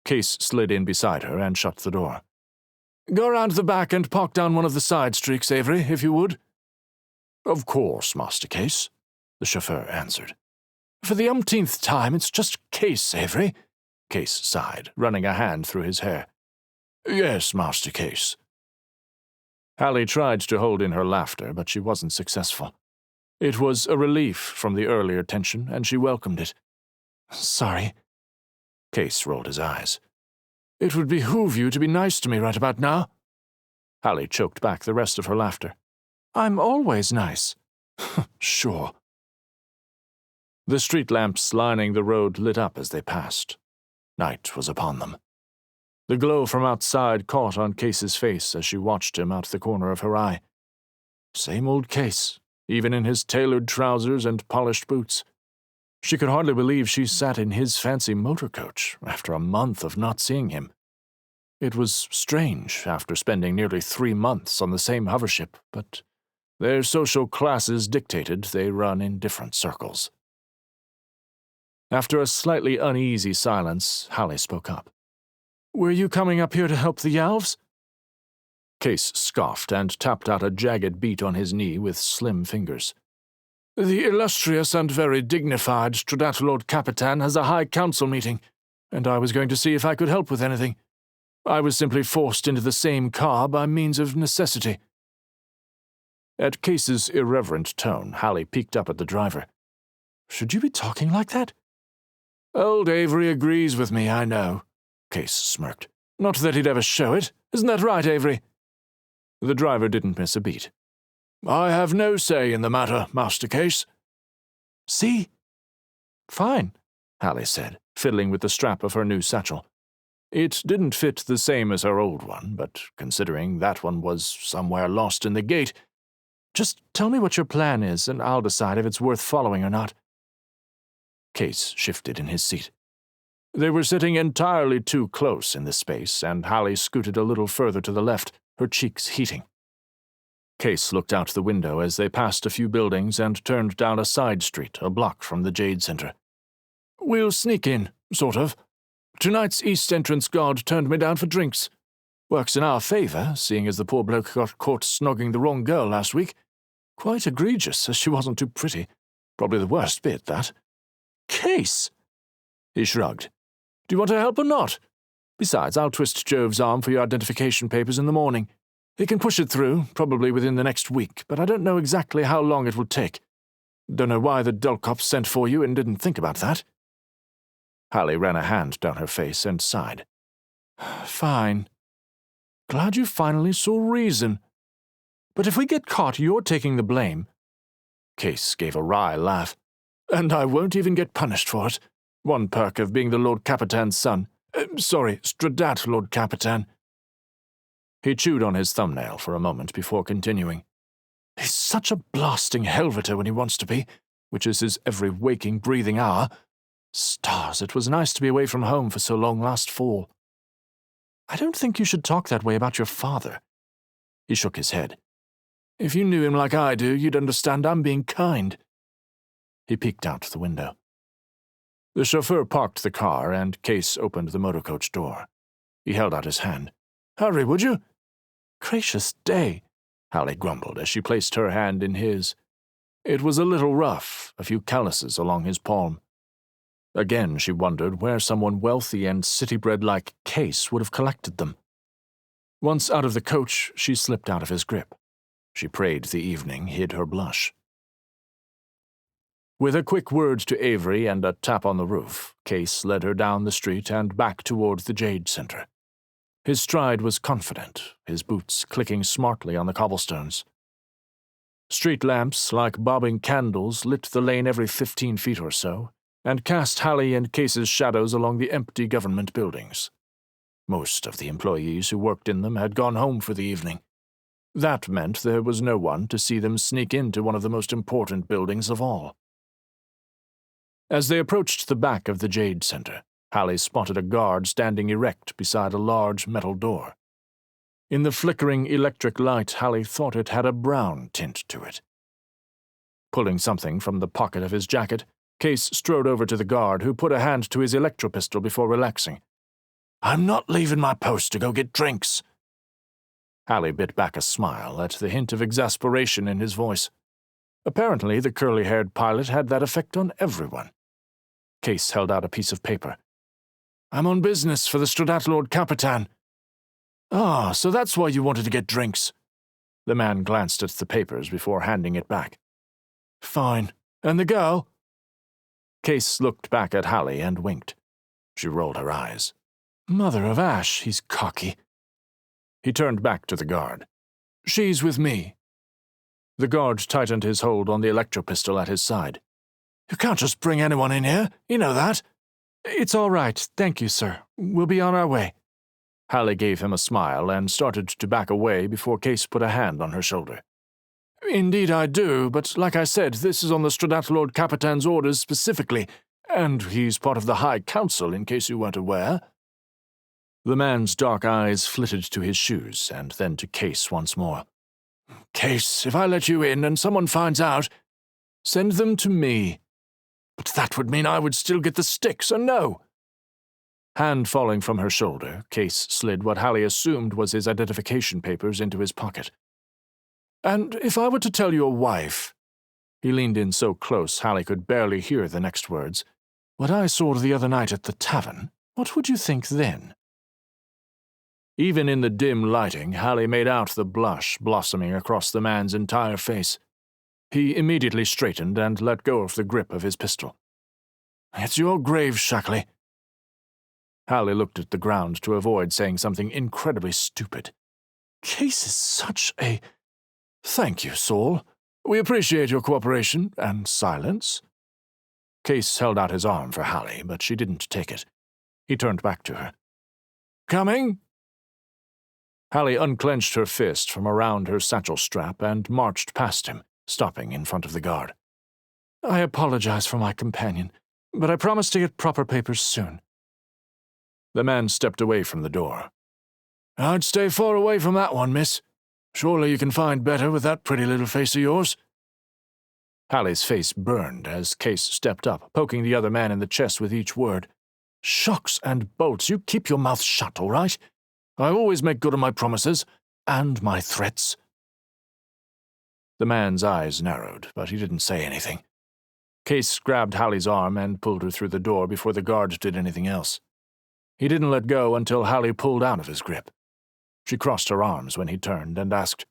Kase slid in beside her and shut the door. "Go around the back and park down one of the side streets, Avery, if you would." "Of course, Master Kase," the chauffeur answered. "For the umpteenth time, it's just Kase, Avery," Kase sighed, running a hand through his hair. "Yes, Master Kase." Hallie tried to hold in her laughter, but she wasn't successful. It was a relief from the earlier tension, and she welcomed it. "Sorry." Kase rolled his eyes. "It would behoove you to be nice to me right about now." Hallie choked back the rest of her laughter. "I'm always nice." "Sure." The street lamps lining the road lit up as they passed. Night was upon them. The glow from outside caught on Kase's face as she watched him out the corner of her eye. Same old Kase, even in his tailored trousers and polished boots. She could hardly believe she sat in his fancy motor coach after a month of not seeing him. It was strange after spending nearly 3 months on the same hovership, but their social classes dictated they run in different circles. After a slightly uneasy silence, Hallie spoke up. "Were you coming up here to help the Yalvs?" Kase scoffed and tapped out a jagged beat on his knee with slim fingers. "The illustrious and very dignified Stradatelord Capitan has a High Council meeting, and I was going to see if I could help with anything. I was simply forced into the same car by means of necessity." At Kase's irreverent tone, Hallie peeked up at the driver. "Should you be talking like that?" "Old Avery agrees with me, I know," Kase smirked. "Not that he'd ever show it. Isn't that right, Avery?" The driver didn't miss a beat. "I have no say in the matter, Master Kase." "See?" "Fine," Hallie said, fiddling with the strap of her new satchel. It didn't fit the same as her old one, but considering that one was somewhere lost in the gate, "just tell me what your plan is, and I'll decide if it's worth following or not." Kase shifted in his seat. They were sitting entirely too close in this space, and Hallie scooted a little further to the left, her cheeks heating. Kase looked out the window as they passed a few buildings and turned down a side street a block from the Jayde Center. "We'll sneak in, sort of. Tonight's East Entrance guard turned me down for drinks. Works in our favor, seeing as the poor bloke got caught snogging the wrong girl last week. Quite egregious, as she wasn't too pretty. Probably the worst bit, that." "Kase!" He shrugged. "Do you want to help or not? Besides, I'll twist Jove's arm for your identification papers in the morning. He can push it through, probably within the next week, but I don't know exactly how long it will take. Don't know why the dull cops sent for you and didn't think about that." Hallie ran a hand down her face and sighed. "Fine. Glad you finally saw reason. But if we get caught, you're taking the blame." Kase gave a wry laugh. "And I won't even get punished for it. One perk of being the Lord Capitan's son. Stradatelord Capitan." He chewed on his thumbnail for a moment before continuing. "He's such a blasting helveter when he wants to be, which is his every waking, breathing hour. Stars, it was nice to be away from home for so long last fall." "I don't think you should talk that way about your father." He shook his head. "If you knew him like I do, you'd understand I'm being kind." He peeked out the window. The chauffeur parked the car, and Kase opened the motorcoach door. He held out his hand. "Hurry, would you?" "Gracious day," Hallie grumbled as she placed her hand in his. It was a little rough, a few calluses along his palm. Again she wondered where someone wealthy and city-bred like Kase would have collected them. Once out of the coach, she slipped out of his grip. She prayed the evening hid her blush. With a quick word to Avery and a tap on the roof, Kase led her down the street and back toward the Jayde Center. His stride was confident, his boots clicking smartly on the cobblestones. Street lamps, like bobbing candles, lit the lane every 15 feet or so, and cast Hallie and Kase's shadows along the empty government buildings. Most of the employees who worked in them had gone home for the evening. That meant there was no one to see them sneak into one of the most important buildings of all. As they approached the back of the Jayde Center, Hallie spotted a guard standing erect beside a large metal door. In the flickering electric light, Hallie thought it had a brown tint to it. Pulling something from the pocket of his jacket, Kase strode over to the guard, who put a hand to his electro-pistol before relaxing. "I'm not leaving my post to go get drinks." Hallie bit back a smile at the hint of exasperation in his voice. Apparently, the curly-haired pilot had that effect on everyone. Kase held out a piece of paper. "I'm on business for the Stradatlord Capitan." "Ah, so that's why you wanted to get drinks." The man glanced at the papers before handing it back. "Fine. And the girl?" Kase looked back at Hallie and winked. She rolled her eyes. "Mother of Ash, he's cocky." He turned back to the guard. "She's with me." The guard tightened his hold on the electro-pistol at his side. "You can't just bring anyone in here, you know that." "It's all right, thank you, sir. We'll be on our way." Hallie gave him a smile and started to back away before Kase put a hand on her shoulder. "Indeed I do, but like I said, this is on the Stradatlord Capitan's orders specifically, and he's part of the High Council, in case you weren't aware." The man's dark eyes flitted to his shoes and then to Kase once more. "Kase, if I let you in and someone finds out, send them to me." "But that would mean I would still get the stick, so no." Hand falling from her shoulder, Kase slid what Hallie assumed was his identification papers into his pocket. "And if I were to tell your wife—" He leaned in so close Hallie could barely hear the next words. "What I saw the other night at the tavern, what would you think then?" Even in the dim lighting, Hallie made out the blush blossoming across the man's entire face. He immediately straightened and let go of the grip of his pistol. "It's your grave, Shackley." Hallie looked at the ground to avoid saying something incredibly stupid. "Kase is such a—" "Thank you, Saul. We appreciate your cooperation and silence." Kase held out his arm for Hallie, but she didn't take it. He turned back to her. "Coming?" Hallie unclenched her fist from around her satchel strap and marched past him, stopping in front of the guard. "I apologize for my companion, but I promise to get proper papers soon." The man stepped away from the door. "I'd stay far away from that one, miss. Surely you can find better with that pretty little face of yours." Hallie's face burned as Kase stepped up, poking the other man in the chest with each word. "Shocks and bolts, you keep your mouth shut, all right? I always make good on my promises, and my threats." The man's eyes narrowed, but he didn't say anything. Kase grabbed Hallie's arm and pulled her through the door before the guard did anything else. He didn't let go until Hallie pulled out of his grip. She crossed her arms when he turned and asked,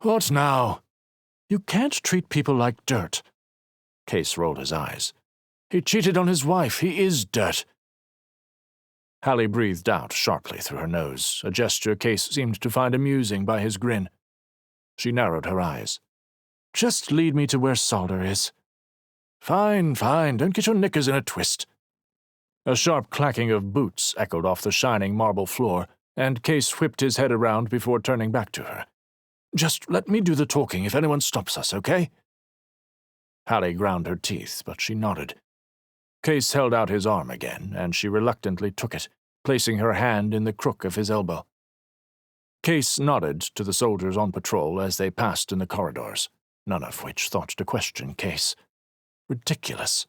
"What now?" "You can't treat people like dirt." Kase rolled his eyes. "He cheated on his wife. He is dirt." Hallie breathed out sharply through her nose, a gesture Kase seemed to find amusing by his grin. She narrowed her eyes. "Just lead me to where Salder is." Fine, don't get your knickers in a twist." A sharp clacking of boots echoed off the shining marble floor, and Kase whipped his head around before turning back to her. "Just let me do the talking if anyone stops us, okay?" Hallie ground her teeth, but she nodded. Kase held out his arm again, and she reluctantly took it, placing her hand in the crook of his elbow. Kase nodded to the soldiers on patrol as they passed in the corridors, none of which thought to question Kase. Ridiculous.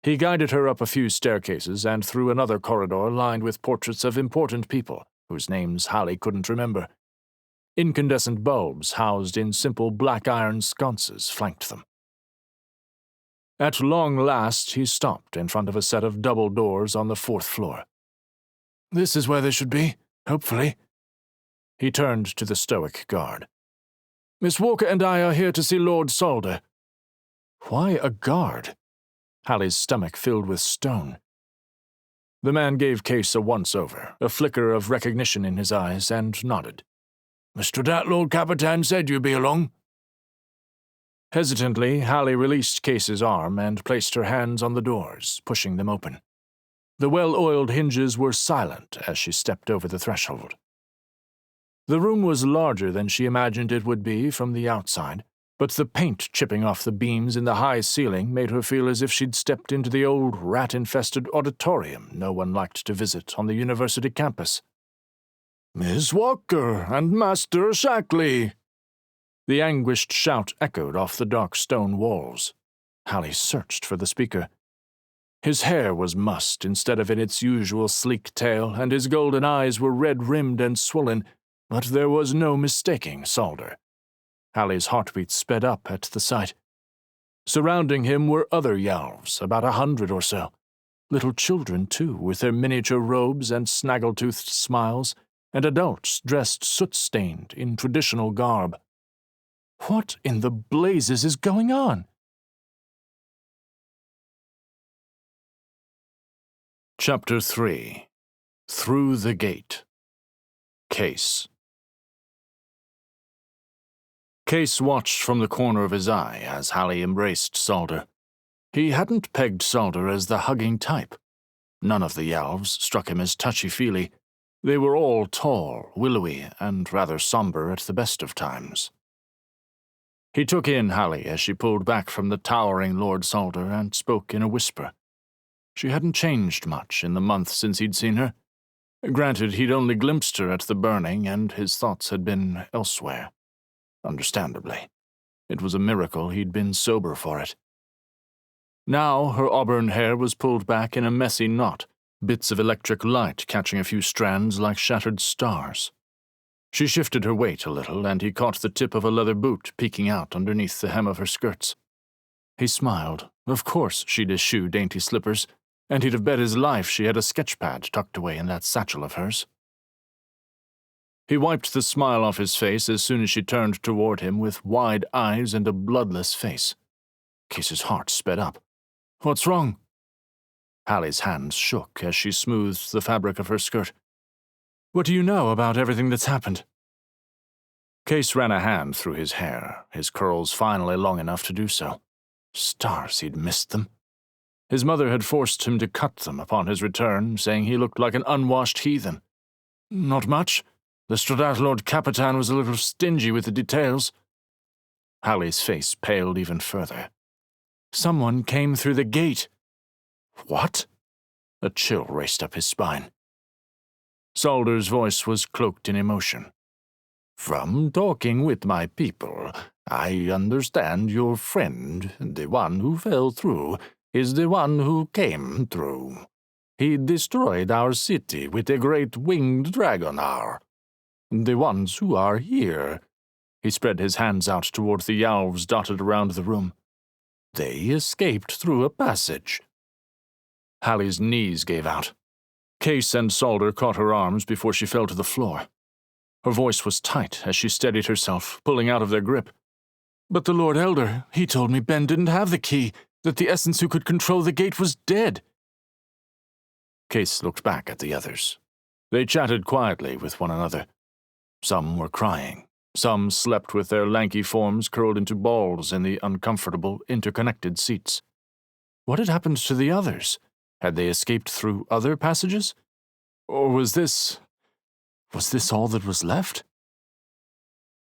He guided her up a few staircases and through another corridor lined with portraits of important people whose names Hallie couldn't remember. Incandescent bulbs housed in simple black iron sconces flanked them. At long last, he stopped in front of a set of double doors on the 4th floor. "This is where they should be, hopefully." He turned to the stoic guard. "Miss Walker and I are here to see Lord Salder." Why a guard? Hallie's stomach filled with stone. The man gave Kase a once-over, a flicker of recognition in his eyes, and nodded. "Mr. Dat Lord Capitan said you'd be along." Hesitantly, Hallie released Kase's arm and placed her hands on the doors, pushing them open. The well-oiled hinges were silent as she stepped over the threshold. The room was larger than she imagined it would be from the outside, but the paint chipping off the beams in the high ceiling made her feel as if she'd stepped into the old rat-infested auditorium no one liked to visit on the university campus. "Miss Walker and Master Shackley!" The anguished shout echoed off the dark stone walls. Hallie searched for the speaker. His hair was mussed instead of in its usual sleek tail, and his golden eyes were red-rimmed and swollen, but there was no mistaking Salder. Hallie's heartbeat sped up at the sight. Surrounding him were other Yalvs, about 100 or so. Little children, too, with their miniature robes and snaggle-toothed smiles, and adults dressed soot-stained in traditional garb. What in the blazes is going on? Chapter 3. Through the Gate. Kase. Kase watched from the corner of his eye as Hallie embraced Salder. He hadn't pegged Salder as the hugging type. None of the Yalvs struck him as touchy-feely. They were all tall, willowy, and rather somber at the best of times. He took in Hallie as she pulled back from the towering Lord Salder and spoke in a whisper. She hadn't changed much in the month since he'd seen her. Granted, he'd only glimpsed her at the burning, and his thoughts had been elsewhere. Understandably. It was a miracle he'd been sober for it. Now her auburn hair was pulled back in a messy knot, bits of electric light catching a few strands like shattered stars. She shifted her weight a little, and he caught the tip of a leather boot peeking out underneath the hem of her skirts. He smiled. Of course she'd eschew dainty slippers, and he'd have bet his life she had a sketchpad tucked away in that satchel of hers. He wiped the smile off his face as soon as she turned toward him with wide eyes and a bloodless face. Kase's heart sped up. "What's wrong?" Hallie's hands shook as she smoothed the fabric of her skirt. "What do you know about everything that's happened?" Kase ran a hand through his hair, his curls finally long enough to do so. Stars, he'd missed them. His mother had forced him to cut them upon his return, saying he looked like an unwashed heathen. "Not much. The Stradat Lord Capitan was a little stingy with the details." Hallie's face paled even further. "Someone came through the gate." "What?" A chill raced up his spine. Salder's voice was cloaked in emotion. "From talking with my people, I understand your friend, the one who fell through, is the one who came through. He destroyed our city with a great winged dragonar. The ones who are here." He spread his hands out toward the Yalvs dotted around the room. "They escaped through a passage." Hallie's knees gave out. Kase and Salder caught her arms before she fell to the floor. Her voice was tight as she steadied herself, pulling out of their grip. "But the Lord Elder, he told me Ben didn't have the key, that the essence who could control the gate was dead." Kase looked back at the others. They chatted quietly with one another. Some were crying. Some slept with their lanky forms curled into balls in the uncomfortable, interconnected seats. What had happened to the others? Had they escaped through other passages? Or was this all that was left?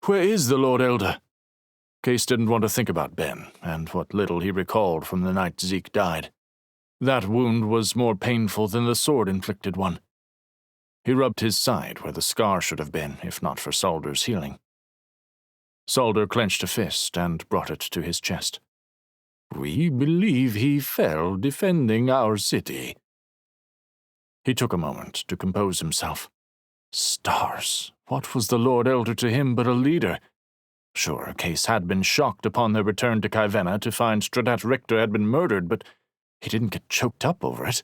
"Where is the Lord Elder?" Kase didn't want to think about Ben, and what little he recalled from the night Zeke died. That wound was more painful than the sword-inflicted one. He rubbed his side where the scar should have been, if not for Salder's healing. Salder clenched a fist and brought it to his chest. We believe he fell defending our city." He took a moment to compose himself. Stars! What was the Lord Elder to him but a leader? Sure, Kase had been shocked upon their return to Kaivenna to find Stradat Richter had been murdered, but he didn't get choked up over it.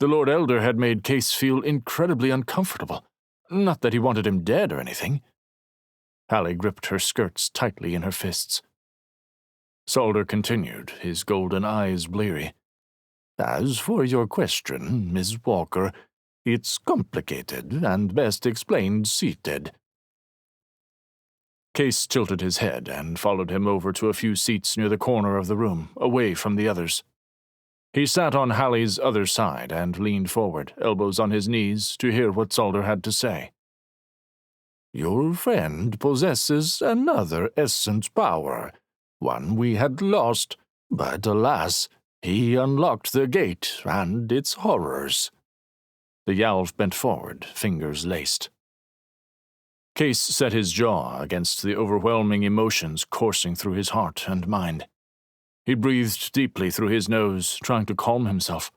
The Lord Elder had made Kase feel incredibly uncomfortable. Not that he wanted him dead or anything. Hallie gripped her skirts tightly in her fists. Salder continued, his golden eyes bleary. "As for your question, Miss Walker, it's complicated and best explained seated." Kase tilted his head and followed him over to a few seats near the corner of the room, away from the others. He sat on Hallie's other side and leaned forward, elbows on his knees, to hear what Salder had to say. "Your friend possesses another essence power, one we had lost, but alas, he unlocked the gate and its horrors." The Yalv bent forward, fingers laced. Kase set his jaw against the overwhelming emotions coursing through his heart and mind. He breathed deeply through his nose, trying to calm himself.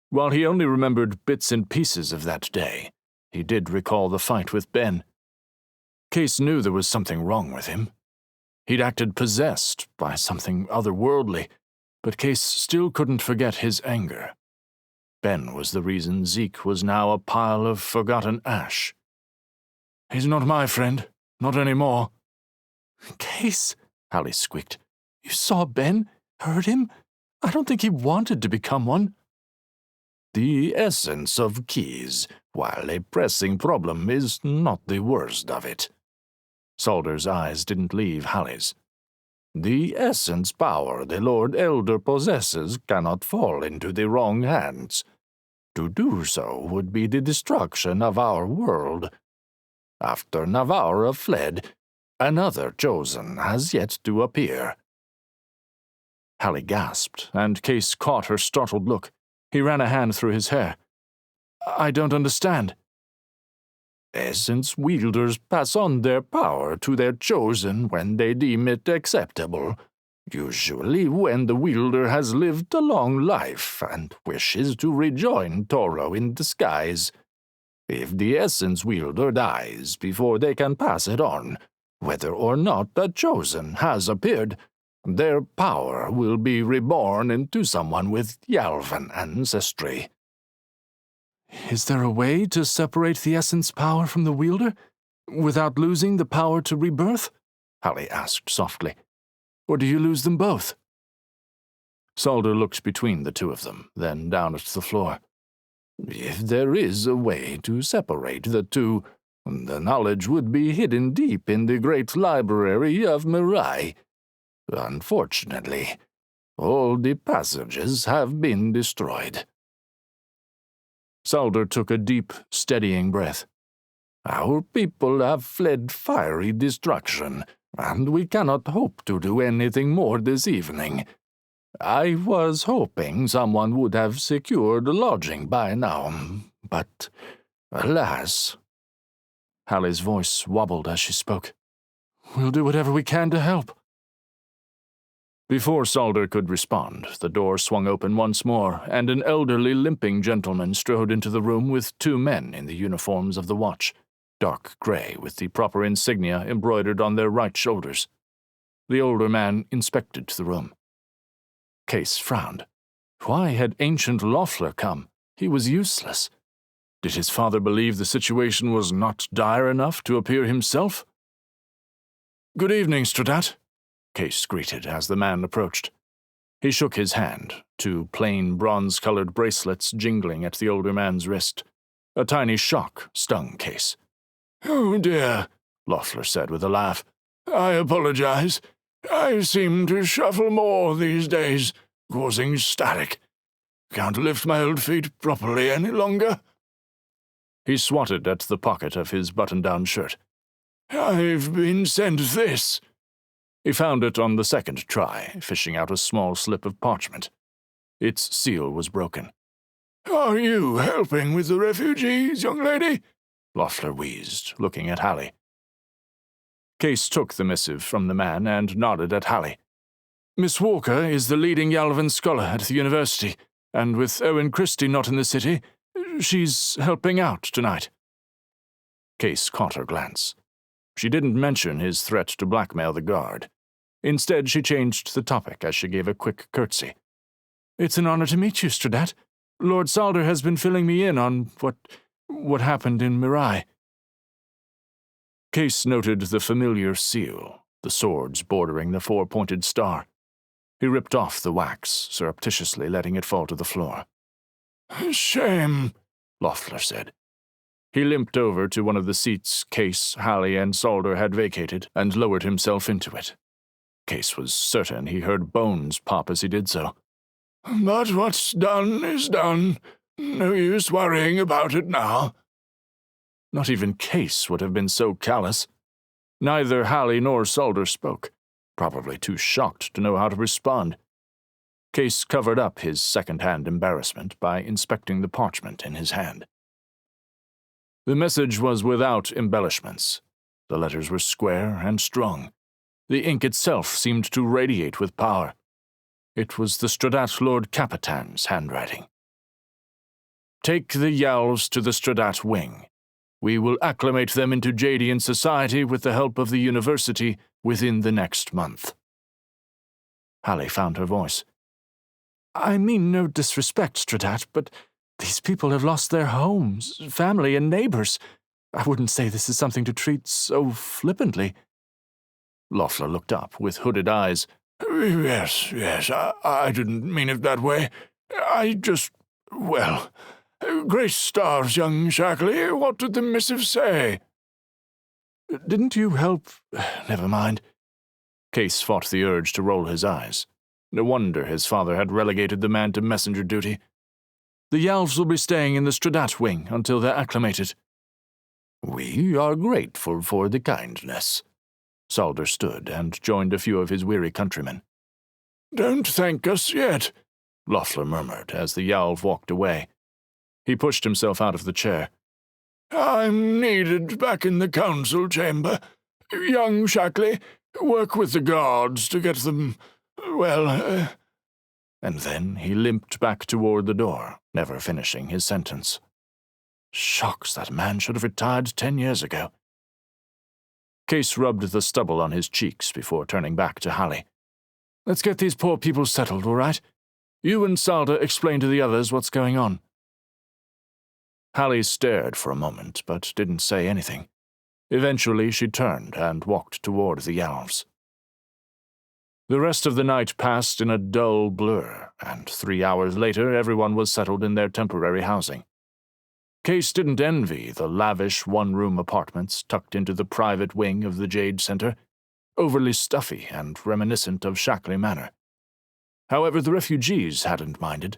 While he only remembered bits and pieces of that day, he did recall the fight with Ben. Kase knew there was something wrong with him. He'd acted possessed by something otherworldly, but Kase still couldn't forget his anger. Ben was the reason Zeke was now a pile of forgotten ash. "He's not my friend, not anymore." "Kase," Hallie squeaked. "You saw Ben? Heard him? I don't think he wanted to become one." "The essence of keys, while a pressing problem, is not the worst of it." Salder's eyes didn't leave Hallie's. "The essence power the Lord Elder possesses cannot fall into the wrong hands. To do so would be the destruction of our world. After Navarra fled, another chosen has yet to appear." Hallie gasped, and Kase caught her startled look. He ran a hand through his hair. "I don't understand." "Essence wielders pass on their power to their chosen when they deem it acceptable, usually when the wielder has lived a long life and wishes to rejoin Toro in disguise. If the essence wielder dies before they can pass it on, whether or not a chosen has appeared, their power will be reborn into someone with Yalvan ancestry." "Is there a way to separate the essence power from the wielder, without losing the power to rebirth?" Hallie asked softly. "Or do you lose them both?" Salder looked between the two of them, then down at the floor. "If there is a way to separate the two, the knowledge would be hidden deep in the great library of Mirai. Unfortunately, all the passages have been destroyed." Salder took a deep, steadying breath. "Our people have fled fiery destruction, and we cannot hope to do anything more this evening. I was hoping someone would have secured lodging by now, but alas." Hallie's voice wobbled as she spoke. "We'll do whatever we can to help." Before Salder could respond, the door swung open once more, and an elderly, limping gentleman strode into the room with two men in the uniforms of the watch, dark gray with the proper insignia embroidered on their right shoulders. The older man inspected the room. Kase frowned. Why had ancient Loeffler come? He was useless. Did his father believe the situation was not dire enough to appear himself? "Good evening, Stradat," Kase greeted as the man approached. He shook his hand, two plain bronze-colored bracelets jingling at the older man's wrist. A tiny shock stung Kase. "Oh dear," Loeffler said with a laugh. "I apologize. I seem to shuffle more these days, causing static. Can't lift my old feet properly any longer." He swatted at the pocket of his button-down shirt. "I've been sent this." He found it on the second try, fishing out a small slip of parchment. Its seal was broken. "Are you helping with the refugees, young lady?" Loeffler wheezed, looking at Hallie. Kase took the missive from the man and nodded at Hallie. Miss Walker is the leading Yalvan scholar at the university, and with Owen Christie not in the city, she's helping out tonight. Kase caught her glance. She didn't mention his threat to blackmail the guard. Instead, she changed the topic as she gave a quick curtsy. It's an honor to meet you, Stradat. Lord Salder has been filling me in on what happened in Mirai. Kase noted the familiar seal, the swords bordering the four-pointed star. He ripped off the wax, surreptitiously letting it fall to the floor. Shame, Loeffler said. He limped over to one of the seats Kase, Hallie, and Salder had vacated and lowered himself into it. Kase was certain he heard bones pop as he did so. But what's done is done. No use worrying about it now. Not even Kase would have been so callous. Neither Hallie nor Salder spoke, probably too shocked to know how to respond. Kase covered up his second-hand embarrassment by inspecting the parchment in his hand. The message was without embellishments. The letters were square and strong. The ink itself seemed to radiate with power. It was the Stradat Lord Capitan's handwriting. Take the Yalvs to the Stradat wing. We will acclimate them into Jaydian society with the help of the university within the next month. Hallie found her voice. I mean no disrespect, Stradat, but these people have lost their homes, family, and neighbors. I wouldn't say this is something to treat so flippantly. Loeffler looked up with hooded eyes. Yes, I didn't mean it that way. I just, well, great stars, young Shackley. What did the missive say? Didn't you help? Never mind. Kase fought the urge to roll his eyes. No wonder his father had relegated the man to messenger duty. The Yalvs will be staying in the Stradat wing until they're acclimated. We are grateful for the kindness. Salder stood and joined a few of his weary countrymen. Don't thank us yet, Loeffler murmured as the Yalv walked away. He pushed himself out of the chair. I'm needed back in the council chamber. Young Shackley, work with the guards to get them, well, And then he limped back toward the door, never finishing his sentence. Shocks, that man should have retired 10 years ago. Kase rubbed the stubble on his cheeks before turning back to Hallie. Let's get these poor people settled, all right? You and Salder explain to the others what's going on. Hallie stared for a moment, but didn't say anything. Eventually she turned and walked toward the Yalvs. The rest of the night passed in a dull blur, and 3 hours later everyone was settled in their temporary housing. Kase didn't envy the lavish one-room apartments tucked into the private wing of the Jayde Center, overly stuffy and reminiscent of Shackley Manor. However, the refugees hadn't minded.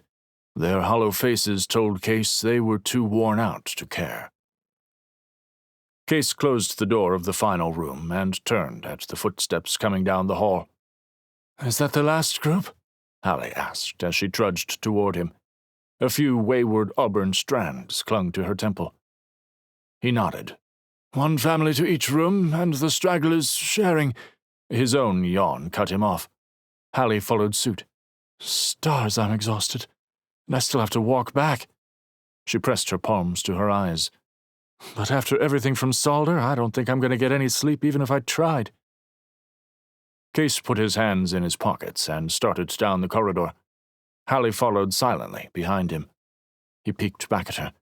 Their hollow faces told Kase they were too worn out to care. Kase closed the door of the final room and turned at the footsteps coming down the hall. Is that the last group? Hallie asked as she trudged toward him. A few wayward auburn strands clung to her temple. He nodded. One family to each room, and the stragglers sharing. His own yawn cut him off. Hallie followed suit. Stars, I'm exhausted. And I still have to walk back. She pressed her palms to her eyes. But after everything from Salder, I don't think I'm going to get any sleep even if I tried. Kase put his hands in his pockets and started down the corridor. Hallie followed silently behind him. He peeked back at her.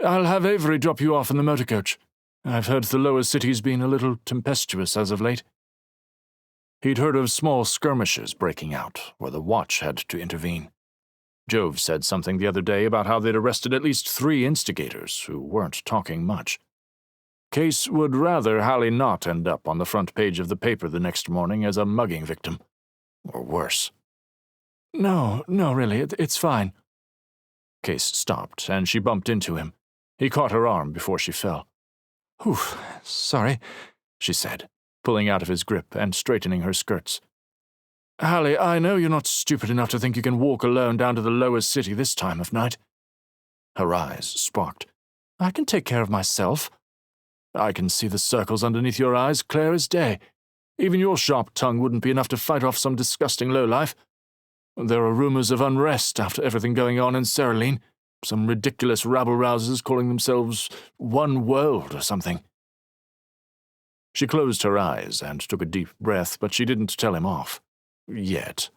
I'll have Avery drop you off in the motor coach. I've heard the lower city's been a little tempestuous as of late. He'd heard of small skirmishes breaking out, where the watch had to intervene. Jove said something the other day about how they'd arrested at least 3 instigators who weren't talking much. Kase would rather Hallie not end up on the front page of the paper the next morning as a mugging victim. Or worse. No, really, it's fine. Kase stopped, and she bumped into him. He caught her arm before she fell. Whew, sorry, she said, pulling out of his grip and straightening her skirts. Hallie, I know you're not stupid enough to think you can walk alone down to the lower city this time of night. Her eyes sparked. I can take care of myself. I can see the circles underneath your eyes clear as day. Even your sharp tongue wouldn't be enough to fight off some disgusting lowlife. There are rumors of unrest after everything going on in Cerulene. Some ridiculous rabble-rousers calling themselves One World or something." She closed her eyes and took a deep breath, but she didn't tell him off. Yet.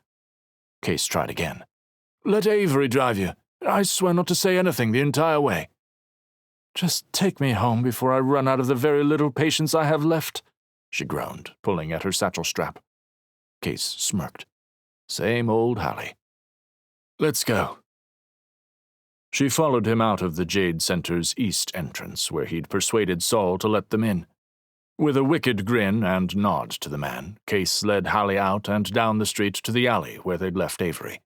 Kase tried again. "Let Avery drive you. I swear not to say anything the entire way." "Just take me home before I run out of the very little patience I have left," she groaned, pulling at her satchel strap. Kase smirked. Same old Hallie. "Let's go." She followed him out of the Jayde Center's east entrance, where he'd persuaded Saul to let them in. With a wicked grin and nod to the man, Kase led Hallie out and down the street to the alley where they'd left Avery.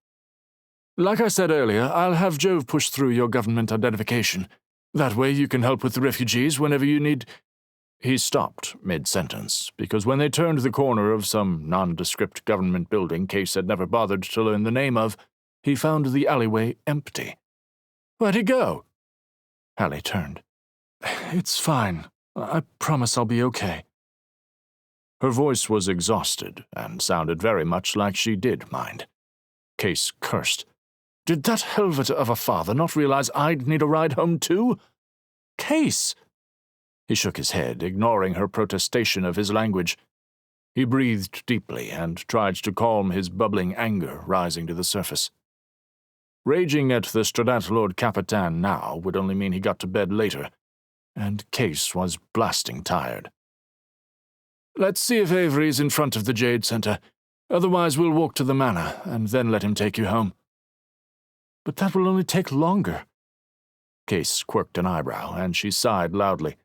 "Like I said earlier, I'll have Jove push through your government identification. That way you can help with the refugees whenever you need—" He stopped mid-sentence, because when they turned the corner of some nondescript government building Kase had never bothered to learn the name of, he found the alleyway empty. "Where'd he go?" Hallie turned. "It's fine. I promise I'll be okay." Her voice was exhausted and sounded very much like she did mind. Kase cursed. Did that helvet of a father not realize I'd need a ride home too? "Kase!" He shook his head, ignoring her protestation of his language. He breathed deeply and tried to calm his bubbling anger rising to the surface. Raging at the Stradat Capitan now would only mean he got to bed later, and Kase was blasting tired. "Let's see if Avery's in front of the Jayde Center. Otherwise we'll walk to the manor, and then let him take you home." "But that will only take longer." Kase quirked an eyebrow, and she sighed loudly.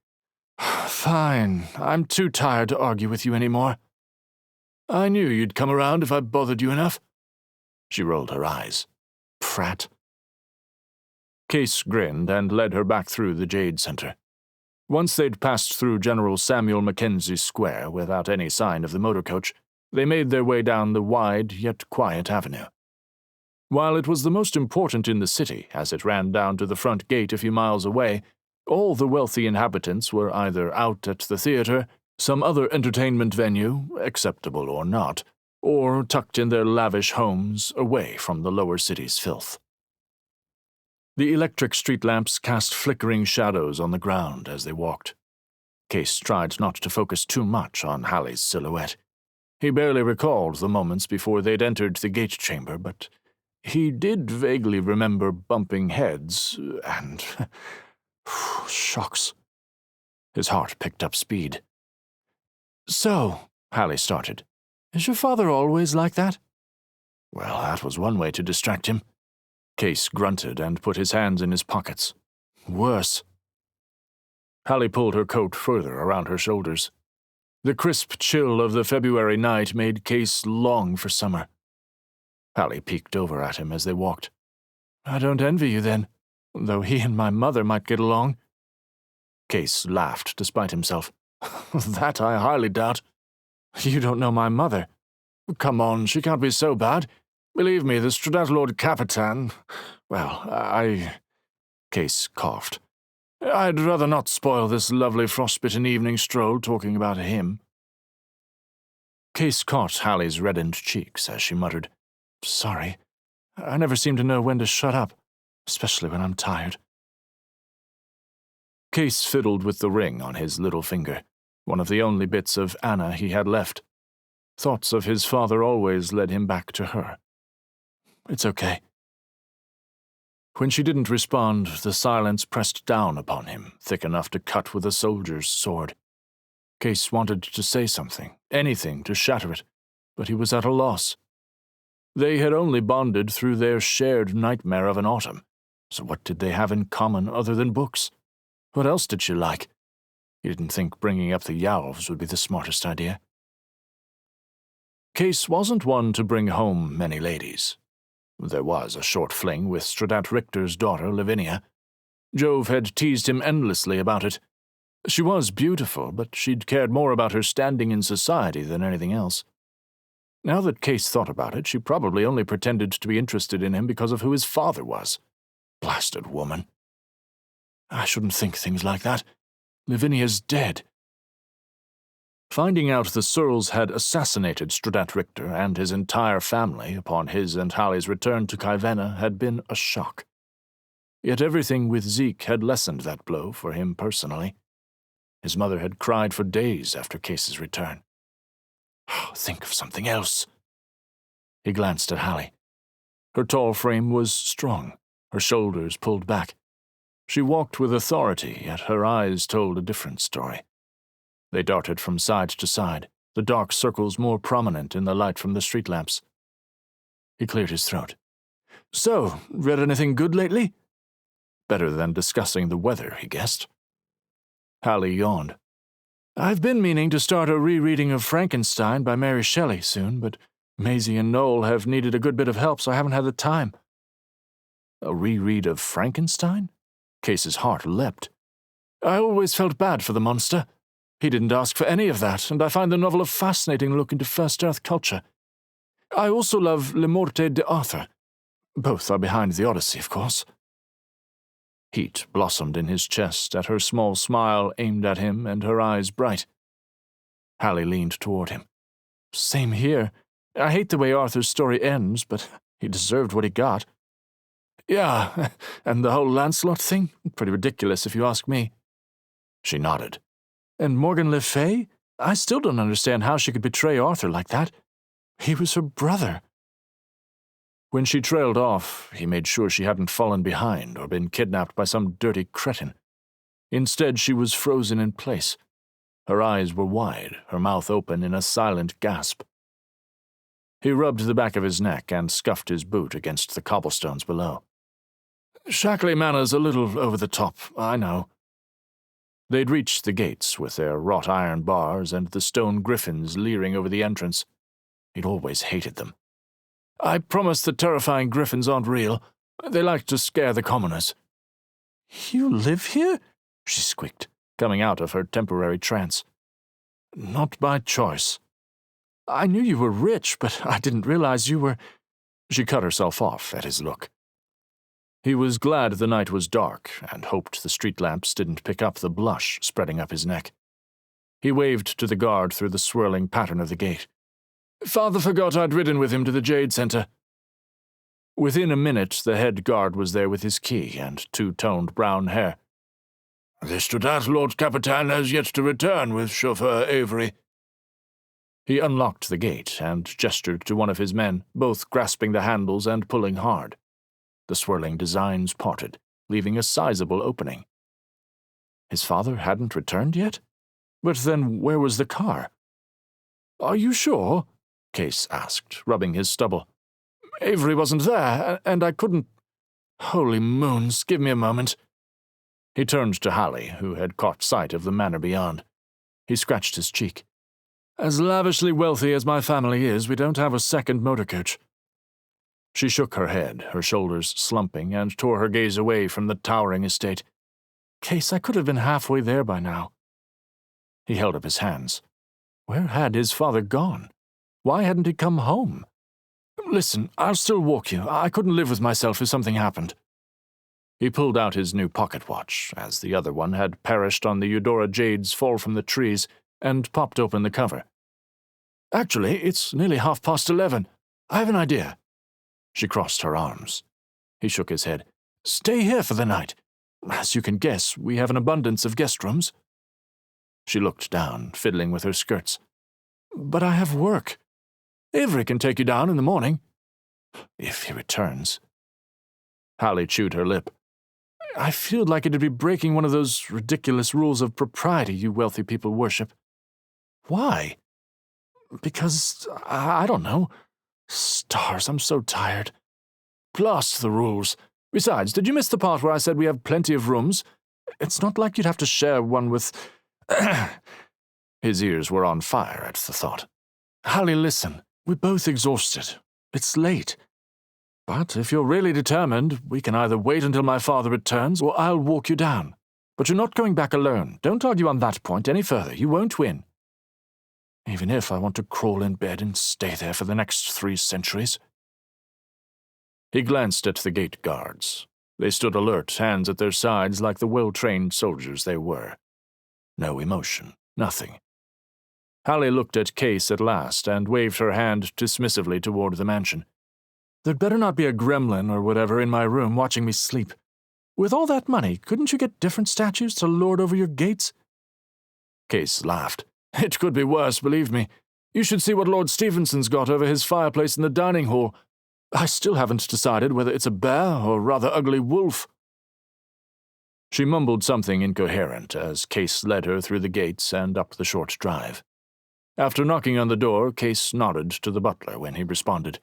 "Fine, I'm too tired to argue with you anymore." "I knew you'd come around if I bothered you enough." She rolled her eyes. Prat. Kase grinned and led her back through the Jayde Center. Once they'd passed through General Samuel Mackenzie Square without any sign of the motor coach, they made their way down the wide yet quiet avenue. While it was the most important in the city, as it ran down to the front gate a few miles away, all the wealthy inhabitants were either out at the theater, some other entertainment venue, acceptable or not, or tucked in their lavish homes away from the lower city's filth. The electric street lamps cast flickering shadows on the ground as they walked. Kase tried not to focus too much on Hallie's silhouette. He barely recalled the moments before they'd entered the gate chamber, but he did vaguely remember bumping heads and... shocks. His heart picked up speed. "So," Hallie started, "is your father always like that?" Well, that was one way to distract him. Kase grunted and put his hands in his pockets. Worse. Hallie pulled her coat further around her shoulders. The crisp chill of the February night made Kase long for summer. Hallie peeked over at him as they walked. "I don't envy you then, though he and my mother might get along." Kase laughed despite himself. "That I highly doubt." "You don't know my mother." "Come on, she can't be so bad. Believe me, the Stradat Capitan... Well, Kase coughed. "I'd rather not spoil this lovely frostbitten evening stroll talking about him." Kase caught Hallie's reddened cheeks as she muttered, "Sorry. I never seem to know when to shut up, especially when I'm tired." Kase fiddled with the ring on his little finger, one of the only bits of Anna he had left. Thoughts of his father always led him back to her. "It's okay." When she didn't respond, the silence pressed down upon him, thick enough to cut with a soldier's sword. Kase wanted to say something, anything to shatter it, but he was at a loss. They had only bonded through their shared nightmare of an autumn, so what did they have in common other than books? What else did she like? He didn't think bringing up the Yalvs would be the smartest idea. Kase wasn't one to bring home many ladies. There was a short fling with Stradat Richter's daughter, Lavinia. Jove had teased him endlessly about it. She was beautiful, but she'd cared more about her standing in society than anything else. Now that Kase thought about it, she probably only pretended to be interested in him because of who his father was. Blasted woman. I shouldn't think things like that. Lavinia's dead. Finding out the Searles had assassinated Stradat Richter and his entire family upon his and Hallie's return to Kaivenna had been a shock. Yet everything with Zeke had lessened that blow for him personally. His mother had cried for days after Kase's return. Think of something else. He glanced at Hallie. Her tall frame was strong, her shoulders pulled back. She walked with authority, yet her eyes told a different story. They darted from side to side, the dark circles more prominent in the light from the street lamps. He cleared his throat. So, read anything good lately? Better than discussing the weather, he guessed. Hallie yawned. I've been meaning to start a rereading of Frankenstein by Mary Shelley soon, but Maisie and Noel have needed a good bit of help, so I haven't had the time. A reread of Frankenstein? Kase's heart leapt. I always felt bad for the monster. He didn't ask for any of that, and I find the novel a fascinating look into First Earth culture. I also love Le Morte de Arthur. Both are behind the Odyssey, of course. Heat blossomed in his chest at her small smile aimed at him and her eyes bright. Hallie leaned toward him. Same here. I hate the way Arthur's story ends, but he deserved what he got. Yeah, and the whole Lancelot thing? Pretty ridiculous if you ask me. She nodded. And Morgan Le Fay? I still don't understand how she could betray Arthur like that. He was her brother. When she trailed off, he made sure she hadn't fallen behind or been kidnapped by some dirty cretin. Instead, she was frozen in place. Her eyes were wide, her mouth open in a silent gasp. He rubbed the back of his neck and scuffed his boot against the cobblestones below. Shackley Manor's a little over the top, I know. They'd reached the gates with their wrought iron bars and the stone griffins leering over the entrance. He'd always hated them. I promise the terrifying griffins aren't real. They like to scare the commoners. You live here? She squeaked, coming out of her temporary trance. Not by choice. I knew you were rich, but I didn't realize you were... She cut herself off at his look. He was glad the night was dark and hoped the street lamps didn't pick up the blush spreading up his neck. He waved to the guard through the swirling pattern of the gate. Father forgot I'd ridden with him to the Jayde Center. Within a minute, the head guard was there with his key and two-toned brown hair. The Stradat Lord Capitan has yet to return with chauffeur Avery. He unlocked the gate and gestured to one of his men, both grasping the handles and pulling hard. The swirling designs parted, leaving a sizable opening. His father hadn't returned yet? But then where was the car? Are you sure? Kase asked, rubbing his stubble. Avery wasn't there, and I couldn't... Holy moons, give me a moment. He turned to Hallie, who had caught sight of the manor beyond. He scratched his cheek. As lavishly wealthy as my family is, we don't have a second motor coach. She shook her head, her shoulders slumping, and tore her gaze away from the towering estate. Kase, I could have been halfway there by now. He held up his hands. Where had his father gone? Why hadn't he come home? Listen, I'll still walk you. I couldn't live with myself if something happened. He pulled out his new pocket watch, as the other one had perished on the Eudora Jade's fall from the trees, and popped open the cover. Actually, it's nearly 11:30. I have an idea. She crossed her arms. He shook his head. Stay here for the night. As you can guess, we have an abundance of guest rooms. She looked down, fiddling with her skirts. But I have work. Avery can take you down in the morning. If he returns. Hallie chewed her lip. I feel like it'd be breaking one of those ridiculous rules of propriety you wealthy people worship. Why? Because, I don't know. Stars, I'm so tired. Blast the rules. Besides, did you miss the part where I said we have plenty of rooms? It's not like you'd have to share one with... His ears were on fire at the thought. Hallie, listen. We're both exhausted. It's late. But if you're really determined, we can either wait until my father returns or I'll walk you down. But you're not going back alone. Don't argue on that point any further. You won't win. Even if I want to crawl in bed and stay there for the next 3 centuries. He glanced at the gate guards. They stood alert, hands at their sides like the well-trained soldiers they were. No emotion, nothing. Hallie looked at Kase at last and waved her hand dismissively toward the mansion. "There'd better not be a gremlin or whatever in my room watching me sleep. With all that money, couldn't you get different statues to lord over your gates?" Kase laughed. "It could be worse, believe me. You should see what Lord Stevenson's got over his fireplace in the dining hall. I still haven't decided whether it's a bear or rather ugly wolf." She mumbled something incoherent as Kase led her through the gates and up the short drive. After knocking on the door, Kase nodded to the butler when he responded.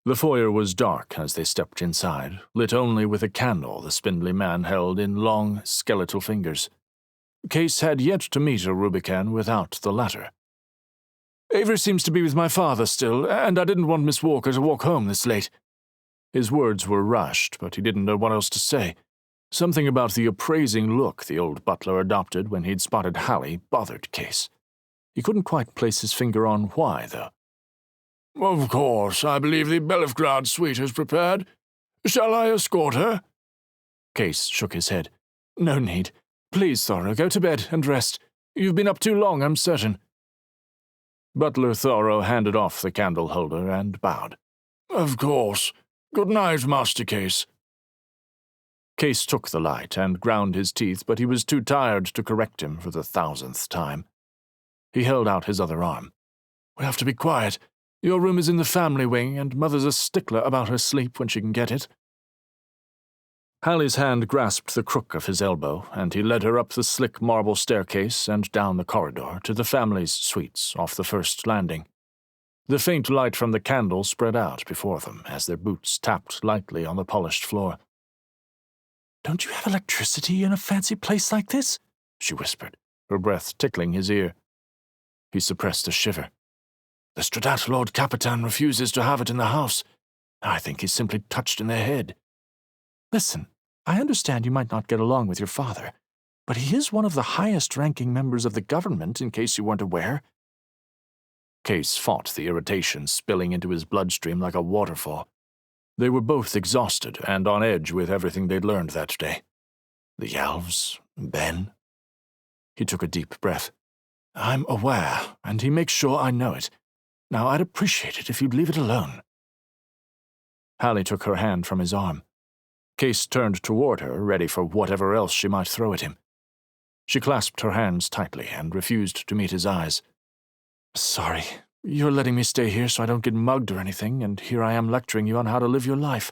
The foyer was dark as they stepped inside, lit only with a candle the spindly man held in long, skeletal fingers. Kase had yet to meet a Rubicon without the latter. "Avery seems to be with my father still, and I didn't want Miss Walker to walk home this late." His words were rushed, but he didn't know what else to say. Something about the appraising look the old butler adopted when he'd spotted Hallie bothered Kase. He couldn't quite place his finger on why, though. "Of course, I believe the Belfgrad suite is prepared. Shall I escort her?" Kase shook his head. "No need. Please, Thora, go to bed and rest. You've been up too long, I'm certain." Butler Thoro handed off the candle holder and bowed. "Of course. Good night, Master Kase." Kase took the light and ground his teeth, but he was too tired to correct him for the 1,000th time. He held out his other arm. "We have to be quiet. Your room is in the family wing, and Mother's a stickler about her sleep when she can get it." Hallie's hand grasped the crook of his elbow, and he led her up the slick marble staircase and down the corridor to the family's suites off the first landing. The faint light from the candle spread out before them as their boots tapped lightly on the polished floor. "Don't you have electricity in a fancy place like this?" she whispered, her breath tickling his ear. He suppressed a shiver. "The Stradat Lord Capitan refuses to have it in the house. I think he's simply touched in the head." "Listen, I understand you might not get along with your father, but he is one of the highest-ranking members of the government, in case you weren't aware." Kase fought the irritation spilling into his bloodstream like a waterfall. They were both exhausted and on edge with everything they'd learned that day. The Yalvs, Ben. He took a deep breath. "I'm aware, and he makes sure I know it. Now, I'd appreciate it if you'd leave it alone." Hallie took her hand from his arm. Kase turned toward her, ready for whatever else she might throw at him. She clasped her hands tightly and refused to meet his eyes. "Sorry. You're letting me stay here so I don't get mugged or anything, and here I am lecturing you on how to live your life."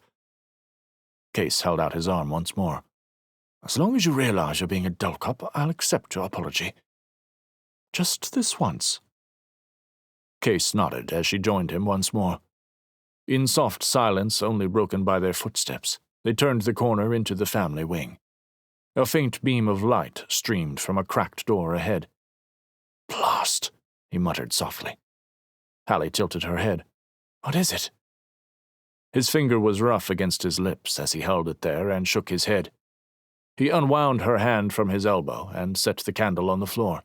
Kase held out his arm once more. "As long as you realize you're being a dull cop, I'll accept your apology." "Just this once." Kase nodded as she joined him once more. In soft silence only broken by their footsteps, they turned the corner into the family wing. A faint beam of light streamed from a cracked door ahead. "Blast," he muttered softly. Hallie tilted her head. "What is it?" His finger was rough against his lips as he held it there and shook his head. He unwound her hand from his elbow and set the candle on the floor.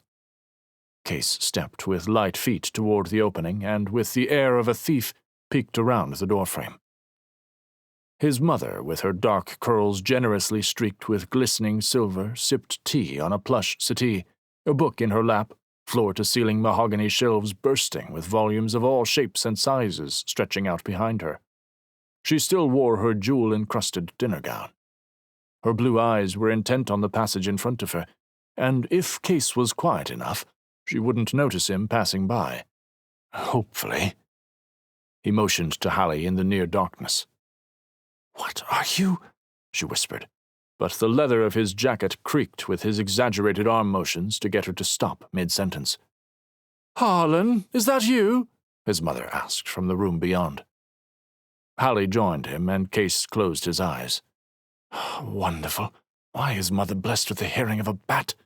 Kase stepped with light feet toward the opening and, with the air of a thief, peeked around the doorframe. His mother, with her dark curls generously streaked with glistening silver, sipped tea on a plush settee, a book in her lap, floor-to-ceiling mahogany shelves bursting with volumes of all shapes and sizes stretching out behind her. She still wore her jewel-encrusted dinner gown. Her blue eyes were intent on the passage in front of her, and if Kase was quiet enough, she wouldn't notice him passing by. Hopefully. He motioned to Hallie in the near darkness. "What are you?" she whispered, but the leather of his jacket creaked with his exaggerated arm motions to get her to stop mid-sentence. "Harlan, is that you?" his mother asked from the room beyond. Hallie joined him, and Kase closed his eyes. Wonderful. Why is Mother blessed with the hearing of a bat?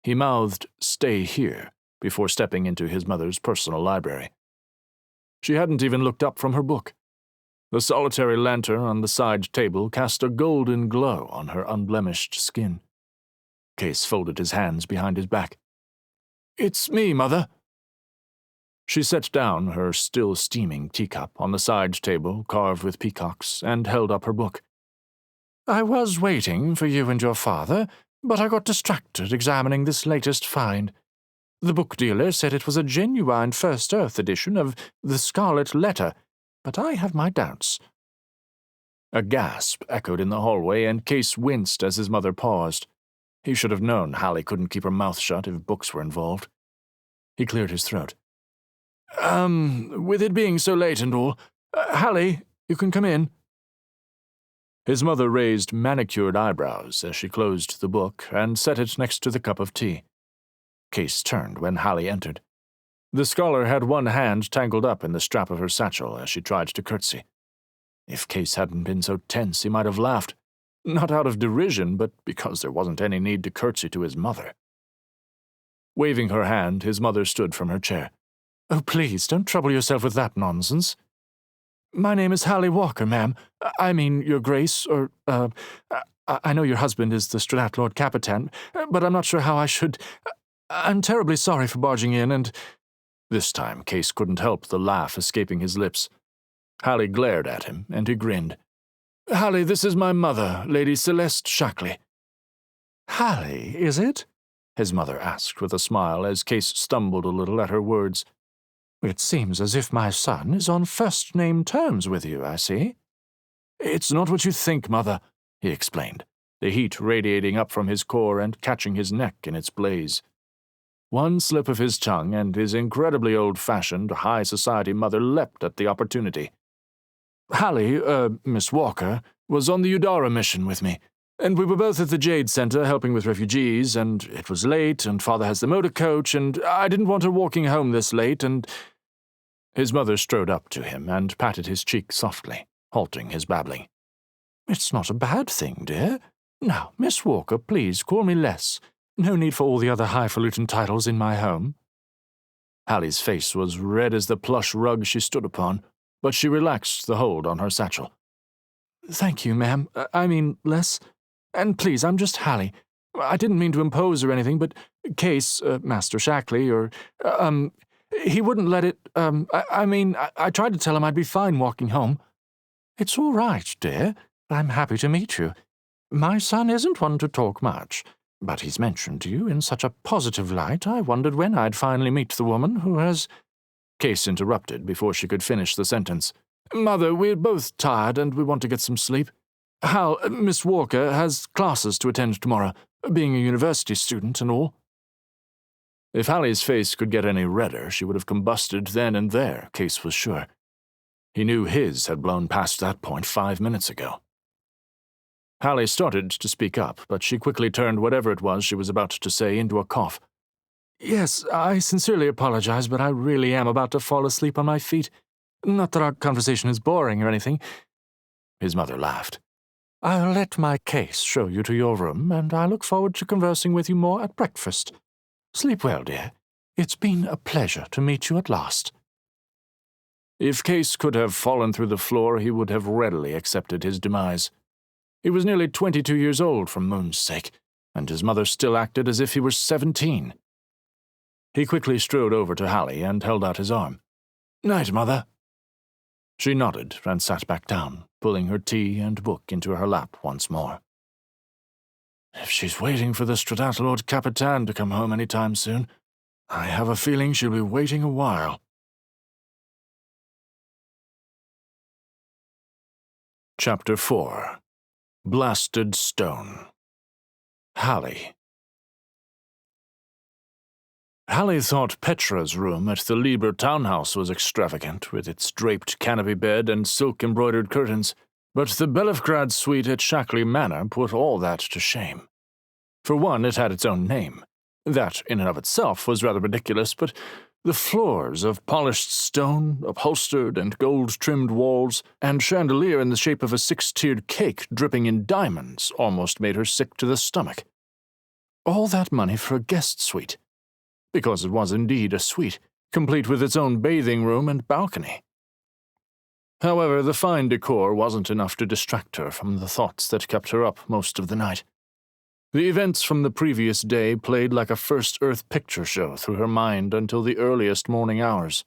He mouthed, "Stay here," before stepping into his mother's personal library. She hadn't even looked up from her book. The solitary lantern on the side table cast a golden glow on her unblemished skin. Kase folded his hands behind his back. "It's me, Mother." She set down her still steaming teacup on the side table carved with peacocks and held up her book. "I was waiting for you and your father, but I got distracted examining this latest find. The book dealer said it was a genuine First Earth edition of The Scarlet Letter, but I have my doubts." A gasp echoed in the hallway, and Kase winced as his mother paused. He should have known Hallie couldn't keep her mouth shut if books were involved. He cleared his throat. With it being so late and all, Hallie, you can come in." His mother raised manicured eyebrows as she closed the book and set it next to the cup of tea. Kase turned when Hallie entered. The scholar had one hand tangled up in the strap of her satchel as she tried to curtsy. If Kase hadn't been so tense, he might have laughed. Not out of derision, but because there wasn't any need to curtsy to his mother. Waving her hand, his mother stood from her chair. "Oh, please, don't trouble yourself with that nonsense. My name is Hallie Walker, ma'am. I mean, Your Grace, or, I know your husband is the Stradlord Capitan, but I'm not sure how I should. I'm terribly sorry for barging in, and—" This time, Kase couldn't help the laugh escaping his lips. Hallie glared at him, and he grinned. "Hallie, this is my mother, Lady Celeste Shackley." "Hallie, is it?" his mother asked with a smile as Kase stumbled a little at her words. "It seems as if my son is on first-name terms with you, I see." "It's not what you think, Mother," he explained, the heat radiating up from his core and catching his neck in its blaze. One slip of his tongue, and his incredibly old-fashioned, high-society mother leapt at the opportunity. "Hallie, Miss Walker, was on the Udara mission with me, and we were both at the Jayde Center helping with refugees, and it was late, and Father has the motor coach, and I didn't want her walking home this late, and—" His mother strode up to him and patted his cheek softly, halting his babbling. "It's not a bad thing, dear. Now, Miss Walker, please call me less. No need for all the other highfalutin titles in my home." Hallie's face was red as the plush rug she stood upon, but she relaxed the hold on her satchel. "Thank you, ma'am. I mean, less. And please, I'm just Hallie. I didn't mean to impose or anything, but Kase, Master Shackley, or, he wouldn't let it, I tried to tell him I'd be fine walking home." "It's all right, dear. I'm happy to meet you. My son isn't one to talk much, but he's mentioned you in such a positive light I wondered when I'd finally meet the woman who has—" Kase interrupted before she could finish the sentence. "Mother, we're both tired and we want to get some sleep. Miss Walker has classes to attend tomorrow, being a university student and all." If Hallie's face could get any redder, she would have combusted then and there, Kase was sure. He knew his had blown past that point 5 minutes ago. Hallie started to speak up, but she quickly turned whatever it was she was about to say into a cough. "Yes, I sincerely apologize, but I really am about to fall asleep on my feet. Not that our conversation is boring or anything." His mother laughed. "I'll let my Kase show you to your room, and I look forward to conversing with you more at breakfast. Sleep well, dear. It's been a pleasure to meet you at last." If Kase could have fallen through the floor, he would have readily accepted his demise. He was nearly 22 years old, for moon's sake, and his mother still acted as if he were 17. He quickly strode over to Hallie and held out his arm. "Night, Mother." She nodded and sat back down, pulling her tea and book into her lap once more. If she's waiting for the Stradlord Capitan to come home any time soon, I have a feeling she'll be waiting a while. Chapter 4. Blasted Stone. Hallie. Hallie thought Petra's room at the Lieber townhouse was extravagant, with its draped canopy bed and silk-embroidered curtains, but the Belefgrad suite at Shackley Manor put all that to shame. For one, it had its own name. That, in and of itself, was rather ridiculous, but the floors of polished stone, upholstered and gold-trimmed walls, and chandelier in the shape of a 6-tiered cake dripping in diamonds almost made her sick to the stomach. All that money for a guest suite. Because it was indeed a suite, complete with its own bathing room and balcony. However, the fine decor wasn't enough to distract her from the thoughts that kept her up most of the night. The events from the previous day played like a First Earth picture show through her mind until the earliest morning hours.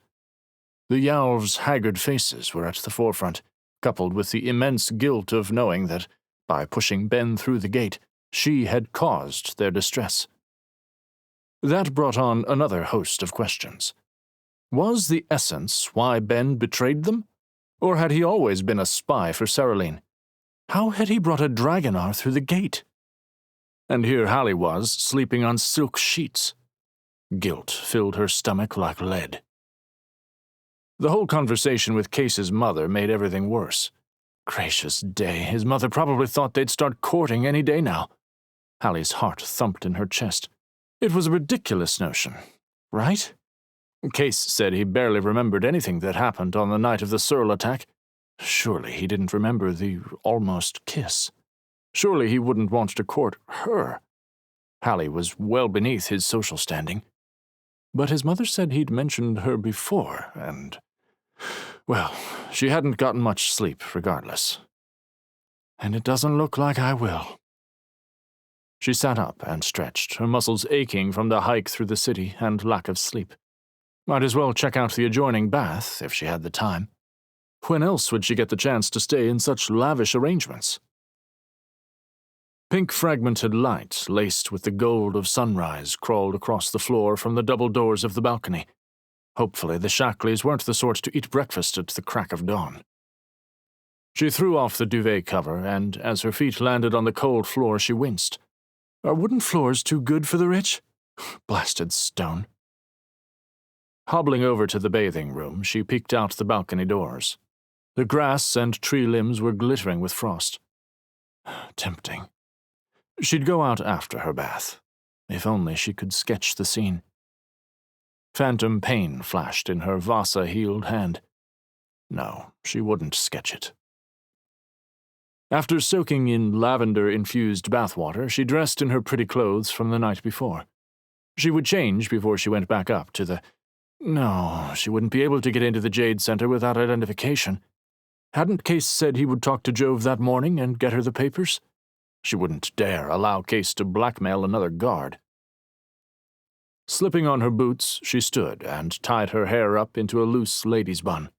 The Yalvs' haggard faces were at the forefront, coupled with the immense guilt of knowing that, by pushing Ben through the gate, she had caused their distress. That brought on another host of questions. Was the essence why Ben betrayed them? Or had he always been a spy for Cerulene? How had he brought a dragonar through the gate? And here Hallie was, sleeping on silk sheets. Guilt filled her stomach like lead. The whole conversation with Kase's mother made everything worse. Gracious day, his mother probably thought they'd start courting any day now. Hallie's heart thumped in her chest. It was a ridiculous notion, right? Kase said he barely remembered anything that happened on the night of the Cerul attack. Surely he didn't remember the almost kiss. Surely he wouldn't want to court her. Hallie was well beneath his social standing. But his mother said he'd mentioned her before, and, well, she hadn't gotten much sleep regardless. And it doesn't look like I will. She sat up and stretched, her muscles aching from the hike through the city and lack of sleep. Might as well check out the adjoining bath, if she had the time. When else would she get the chance to stay in such lavish arrangements? Pink fragmented light, laced with the gold of sunrise, crawled across the floor from the double doors of the balcony. Hopefully the Shackleys weren't the sort to eat breakfast at the crack of dawn. She threw off the duvet cover, and as her feet landed on the cold floor, she winced. Are wooden floors too good for the rich? Blasted stone. Hobbling over to the bathing room, she peeked out the balcony doors. The grass and tree limbs were glittering with frost. Tempting. She'd go out after her bath. If only she could sketch the scene. Phantom pain flashed in her Vasa-healed hand. No, she wouldn't sketch it. After soaking in lavender-infused bathwater, she dressed in her pretty clothes from the night before. She would change before she went back up to the... No, she wouldn't be able to get into the Jayde Center without identification. Hadn't Kase said he would talk to Jove that morning and get her the papers? She wouldn't dare allow Kase to blackmail another guard. Slipping on her boots, she stood and tied her hair up into a loose lady's bun.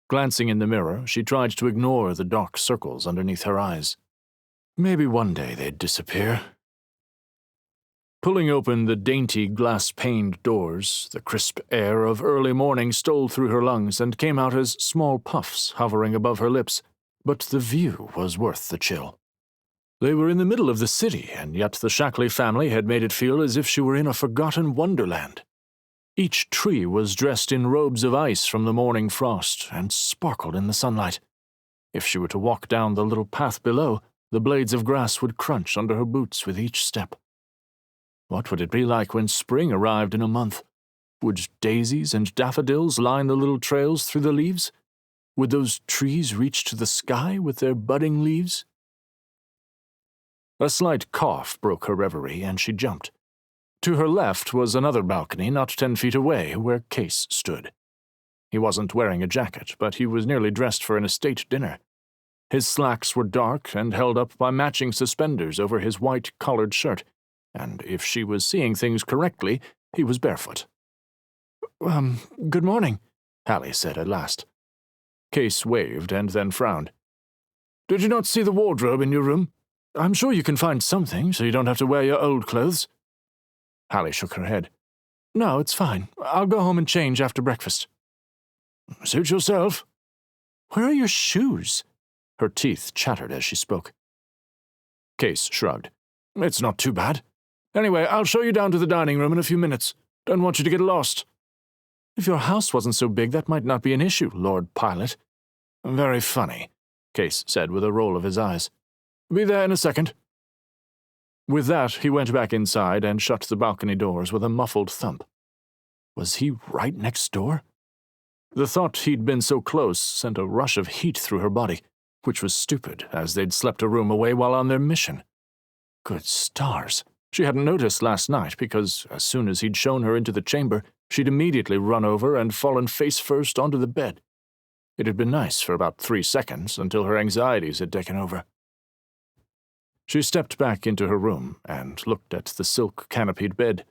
Glancing in the mirror, she tried to ignore the dark circles underneath her eyes. Maybe one day they'd disappear. Pulling open the dainty glass-paned doors, the crisp air of early morning stole through her lungs and came out as small puffs hovering above her lips, but the view was worth the chill. They were in the middle of the city, and yet the Shackley family had made it feel as if she were in a forgotten wonderland. Each tree was dressed in robes of ice from the morning frost and sparkled in the sunlight. If she were to walk down the little path below, the blades of grass would crunch under her boots with each step. What would it be like when spring arrived in a month? Would daisies and daffodils line the little trails through the leaves? Would those trees reach to the sky with their budding leaves? A slight cough broke her reverie, and she jumped. To her left was another balcony not 10 feet away, where Kase stood. He wasn't wearing a jacket, but he was nearly dressed for an estate dinner. His slacks were dark and held up by matching suspenders over his white collared shirt, and if she was seeing things correctly, he was barefoot. Good morning, Hallie said at last. Kase waved and then frowned. Did you not see the wardrobe in your room? I'm sure you can find something, so you don't have to wear your old clothes. Hallie shook her head. No, it's fine. I'll go home and change after breakfast. Suit yourself. Where are your shoes? Her teeth chattered as she spoke. Kase shrugged. It's not too bad. Anyway, I'll show you down to the dining room in a few minutes. Don't want you to get lost. If your house wasn't so big, that might not be an issue, Lord Pilot. Very funny, Kase said with a roll of his eyes. Be there in a second. With that, he went back inside and shut the balcony doors with a muffled thump. Was he right next door? The thought he'd been so close sent a rush of heat through her body, which was stupid, as they'd slept a room away while on their mission. Good stars. She hadn't noticed last night because, as soon as he'd shown her into the chamber, she'd immediately run over and fallen face first onto the bed. It had been nice for about 3 seconds until her anxieties had taken over. She stepped back into her room and looked at the silk-canopied bed.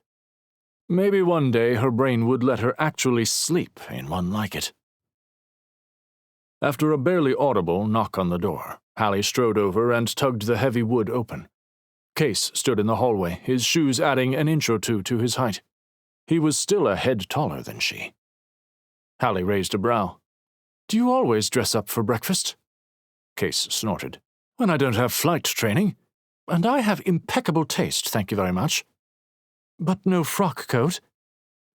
Maybe one day her brain would let her actually sleep in one like it. After a barely audible knock on the door, Hallie strode over and tugged the heavy wood open. Kase stood in the hallway, his shoes adding an inch or two to his height. He was still a head taller than she. Hallie raised a brow. Do you always dress up for breakfast? Kase snorted. When I don't have flight training. And I have impeccable taste, thank you very much. But no frock coat.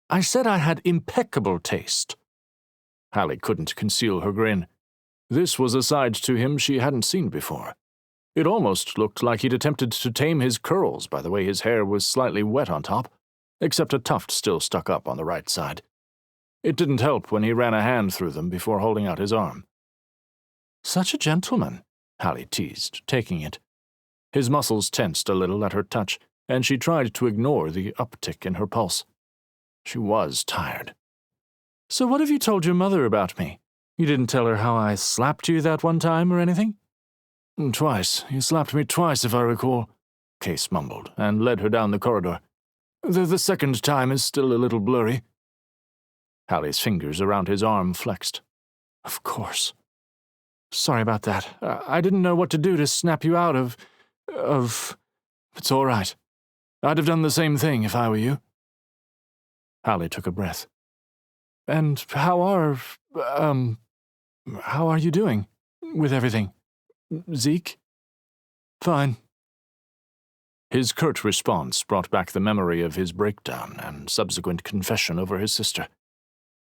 I said I had impeccable taste. Hallie couldn't conceal her grin. This was a side to him she hadn't seen before. It almost looked like he'd attempted to tame his curls by the way his hair was slightly wet on top, except a tuft still stuck up on the right side. It didn't help when he ran a hand through them before holding out his arm. Such a gentleman, Hallie teased, taking it. His muscles tensed a little at her touch, and she tried to ignore the uptick in her pulse. She was tired. So what have you told your mother about me? You didn't tell her how I slapped you that one time or anything? Twice. You slapped me twice, if I recall, Kase mumbled, and led her down the corridor. The second time is still a little blurry. Hallie's fingers around his arm flexed. Of course. Sorry about that. I didn't know what to do to snap you out of... It's all right. I'd have done the same thing if I were you. Hallie took a breath. And how are you doing with everything? Zeke? Fine. His curt response brought back the memory of his breakdown and subsequent confession over his sister.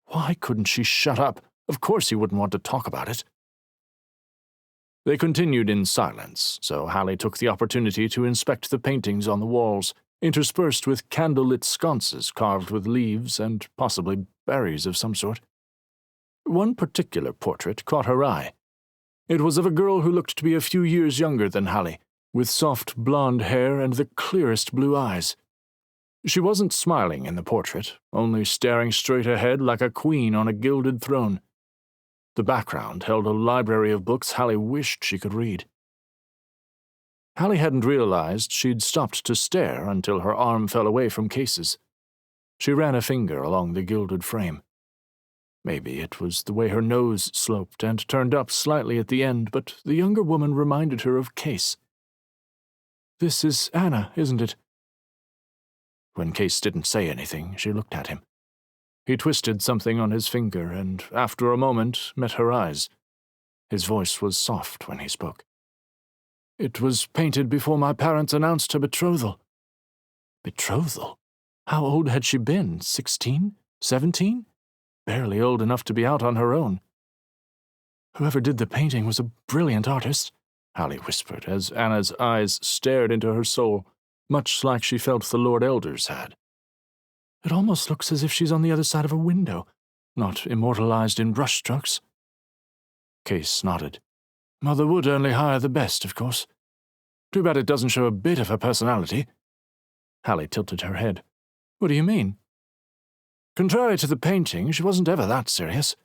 Why couldn't she shut up? Of course he wouldn't want to talk about it. They continued in silence, so Hallie took the opportunity to inspect the paintings on the walls, interspersed with candle-lit sconces carved with leaves and possibly berries of some sort. One particular portrait caught her eye. It was of a girl who looked to be a few years younger than Hallie, with soft blonde hair and the clearest blue eyes. She wasn't smiling in the portrait, only staring straight ahead like a queen on a gilded throne. The background held a library of books Hallie wished she could read. Hallie hadn't realized she'd stopped to stare until her arm fell away from Kase's. She ran a finger along the gilded frame. Maybe it was the way her nose sloped and turned up slightly at the end, but the younger woman reminded her of Kase. This is Anna, isn't it? When Kase didn't say anything, she looked at him. He twisted something on his finger and, after a moment, met her eyes. His voice was soft when he spoke. It was painted before my parents announced her betrothal. Betrothal? How old had she been? 16? 17? Barely old enough to be out on her own. Whoever did the painting was a brilliant artist, Hallie whispered as Anna's eyes stared into her soul, much like she felt the Lord Elders had. It almost looks as if she's on the other side of a window, not immortalized in brushstrokes. Kase nodded. Mother would only hire the best, of course. Too bad it doesn't show a bit of her personality. Hallie tilted her head. What do you mean? Contrary to the painting, she wasn't ever that serious.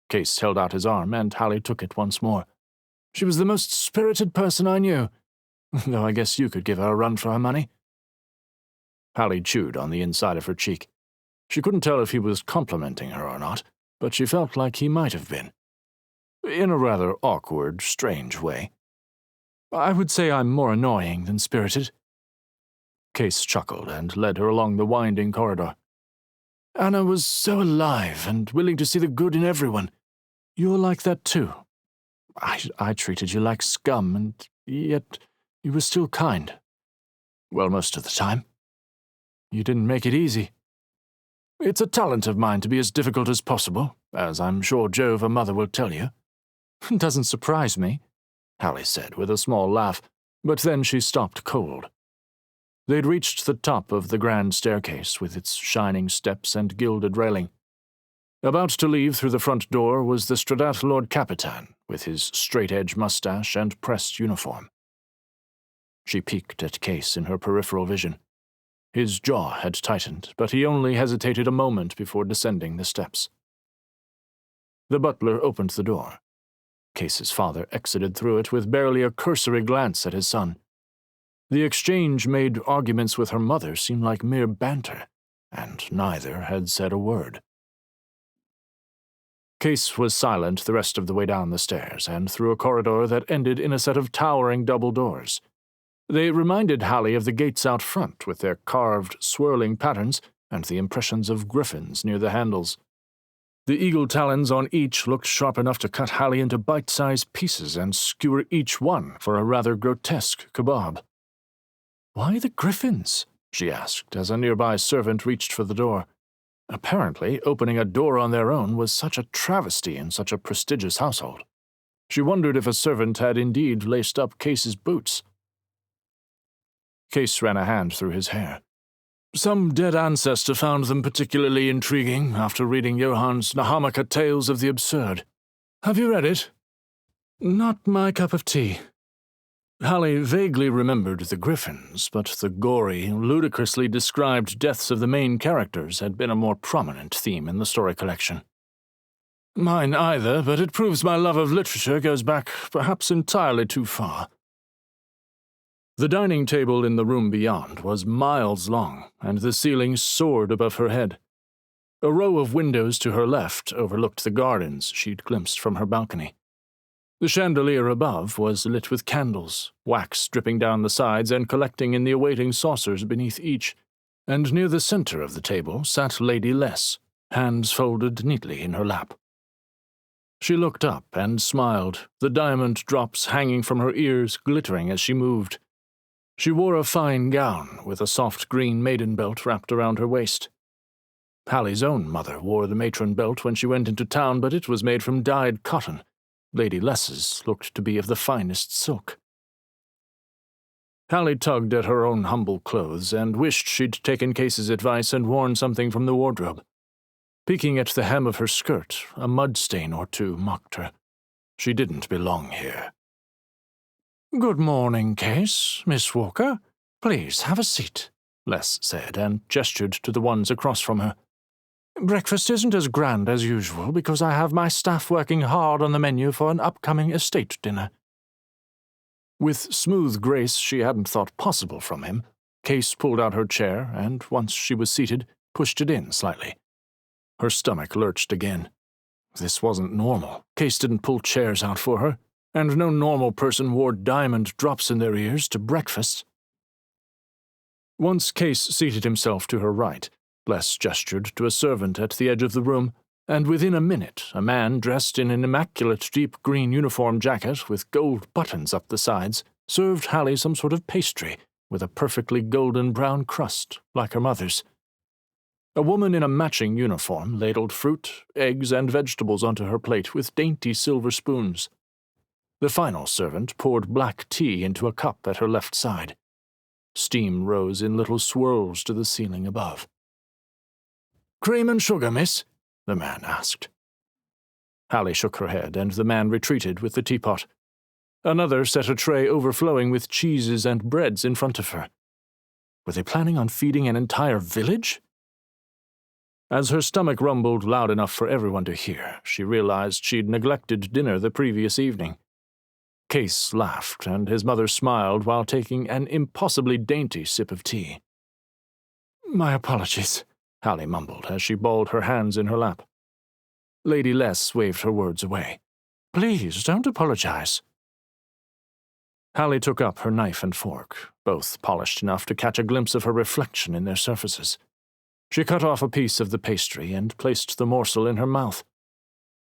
Kase held out his arm, and Hallie took it once more. She was the most spirited person I knew, though I guess you could give her a run for her money. Hallie chewed on the inside of her cheek. She couldn't tell if he was complimenting her or not, but she felt like he might have been. In a rather awkward, strange way. I would say I'm more annoying than spirited. Kase chuckled and led her along the winding corridor. Anna was so alive and willing to see the good in everyone. You're like that too. I treated you like scum, and yet you were still kind. Well, most of the time. You didn't make it easy. It's a talent of mine to be as difficult as possible, as I'm sure Jove, her mother, will tell you. Doesn't surprise me, Hallie said with a small laugh, but then she stopped cold. They'd reached the top of the grand staircase with its shining steps and gilded railing. About to leave through the front door was the Stradat Lord Capitan, with his straight-edge mustache and pressed uniform. She peeked at Kase in her peripheral vision. His jaw had tightened, but he only hesitated a moment before descending the steps. The butler opened the door. Kase's father exited through it with barely a cursory glance at his son. The exchange made arguments with her mother seem like mere banter, and neither had said a word. Kase was silent the rest of the way down the stairs and through a corridor that ended in a set of towering double doors. They reminded Hallie of the gates out front with their carved, swirling patterns and the impressions of griffins near the handles. The eagle talons on each looked sharp enough to cut Hallie into bite-sized pieces and skewer each one for a rather grotesque kebab. "Why the griffins?" she asked as a nearby servant reached for the door. Apparently, opening a door on their own was such a travesty in such a prestigious household. She wondered if a servant had indeed laced up Kase's boots. Kase ran a hand through his hair. "Some dead ancestor found them particularly intriguing after reading Johann's Nahamaka Tales of the Absurd. Have you read it?" "Not my cup of tea." Hallie vaguely remembered the griffins, but the gory, ludicrously described deaths of the main characters had been a more prominent theme in the story collection. "Mine either, but it proves my love of literature goes back perhaps entirely too far." The dining table in the room beyond was miles long, and the ceiling soared above her head. A row of windows to her left overlooked the gardens she'd glimpsed from her balcony. The chandelier above was lit with candles, wax dripping down the sides and collecting in the awaiting saucers beneath each, and near the center of the table sat Lady Less, hands folded neatly in her lap. She looked up and smiled, the diamond drops hanging from her ears glittering as she moved. She wore a fine gown with a soft green maiden belt wrapped around her waist. Hallie's own mother wore the matron belt when she went into town, but it was made from dyed cotton. Lady Less's looked to be of the finest silk. Hallie tugged at her own humble clothes and wished she'd taken Kase's advice and worn something from the wardrobe. Peeking at the hem of her skirt, a mud stain or two mocked her. She didn't belong here. "Good morning, Kase, Miss Walker. Please have a seat," Less said, and gestured to the ones across from her. "Breakfast isn't as grand as usual because I have my staff working hard on the menu for an upcoming estate dinner." With smooth grace she hadn't thought possible from him, Kase pulled out her chair and, once she was seated, pushed it in slightly. Her stomach lurched again. This wasn't normal. Kase didn't pull chairs out for her, and no normal person wore diamond drops in their ears to breakfast. Once Kase seated himself to her right, Less gestured to a servant at the edge of the room, and within a minute a man dressed in an immaculate deep green uniform jacket with gold buttons up the sides served Hallie some sort of pastry with a perfectly golden brown crust, like her mother's. A woman in a matching uniform ladled fruit, eggs, and vegetables onto her plate with dainty silver spoons. The final servant poured black tea into a cup at her left side. Steam rose in little swirls to the ceiling above. "Cream and sugar, miss?" the man asked. Hallie shook her head, and the man retreated with the teapot. Another set a tray overflowing with cheeses and breads in front of her. Were they planning on feeding an entire village? As her stomach rumbled loud enough for everyone to hear, she realized she'd neglected dinner the previous evening. Kase laughed, and his mother smiled while taking an impossibly dainty sip of tea. "My apologies," Hallie mumbled as she balled her hands in her lap. Lady Less waved her words away. "Please, don't apologize." Hallie took up her knife and fork, both polished enough to catch a glimpse of her reflection in their surfaces. She cut off a piece of the pastry and placed the morsel in her mouth.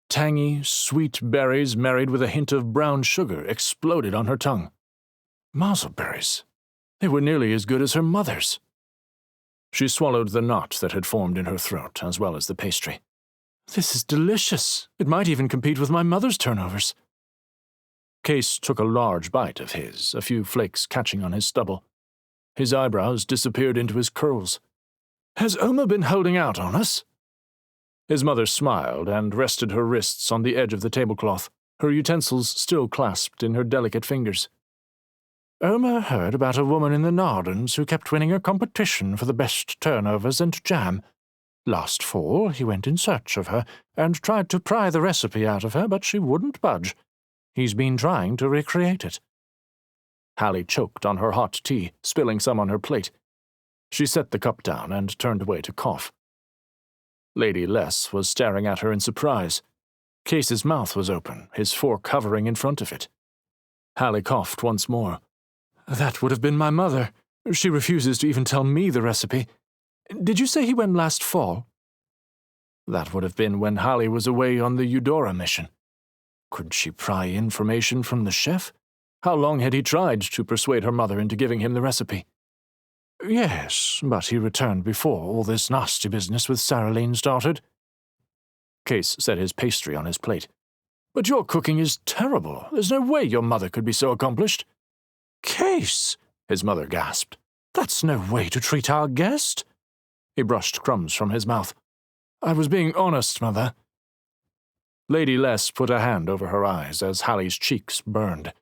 Tangy, sweet berries married with a hint of brown sugar exploded on her tongue. Marselberries. They were nearly as good as her mother's. She swallowed the knot that had formed in her throat, as well as the pastry. "This is delicious. It might even compete with my mother's turnovers." Kase took a large bite of his, a few flakes catching on his stubble. His eyebrows disappeared into his curls. "Has Oma been holding out on us?" His mother smiled and rested her wrists on the edge of the tablecloth, her utensils still clasped in her delicate fingers. "Oma heard about a woman in the Nardens who kept winning a competition for the best turnovers and jam. Last fall he went in search of her and tried to pry the recipe out of her, but she wouldn't budge. He's been trying to recreate it." Hallie choked on her hot tea, spilling some on her plate. She set the cup down and turned away to cough. Lady Less was staring at her in surprise. Kase's mouth was open, his fork hovering in front of it. Hallie coughed once more. That would have been my mother. She refuses to even tell me the recipe. Did you say he went last fall? That would have been when Hallie was away on the Eudora mission. Could she pry information from the chef? How long had he tried to persuade her mother into giving him the recipe? Yes, but he returned before all this nasty business with Cerulene started. Kase set his pastry on his plate. But your cooking is terrible. There's no way your mother could be so accomplished. Kase, his mother gasped. That's no way to treat our guest. He brushed crumbs from his mouth. I was being honest, Mother. Lady Les put a hand over her eyes as Hallie's cheeks burned.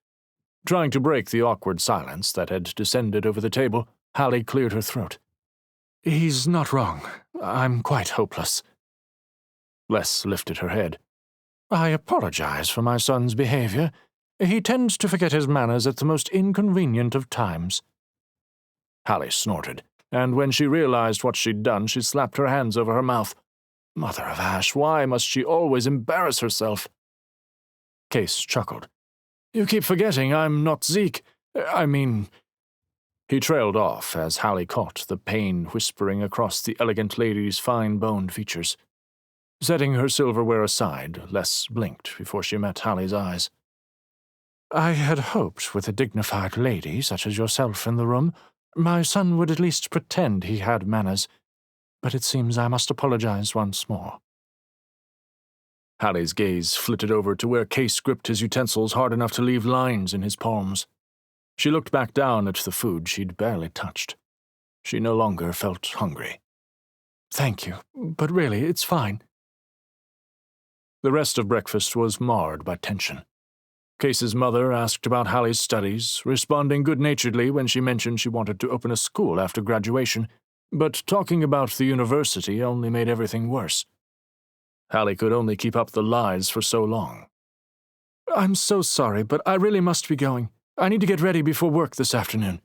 Trying to break the awkward silence that had descended over the table, Hallie cleared her throat. He's not wrong. I'm quite hopeless. Les lifted her head. I apologize for my son's behavior. He tends to forget his manners at the most inconvenient of times. Hallie snorted, and when she realized what she'd done, she slapped her hands over her mouth. Mother of Ash, why must she always embarrass herself? Kase chuckled. You keep forgetting I'm not Zeke. He trailed off as Hallie caught the pain whispering across the elegant lady's fine-boned features. Setting her silverware aside, Les blinked before she met Hallie's eyes. I had hoped with a dignified lady such as yourself in the room, my son would at least pretend he had manners, but it seems I must apologize once more. Hallie's gaze flitted over to where Kase gripped his utensils hard enough to leave lines in his palms. She looked back down at the food she'd barely touched. She no longer felt hungry. Thank you, but really, it's fine. The rest of breakfast was marred by tension. Kase's mother asked about Hallie's studies, responding good-naturedly when she mentioned she wanted to open a school after graduation, but talking about the university only made everything worse. Hallie could only keep up the lies for so long. I'm so sorry, but I really must be going. I need to get ready before work this afternoon.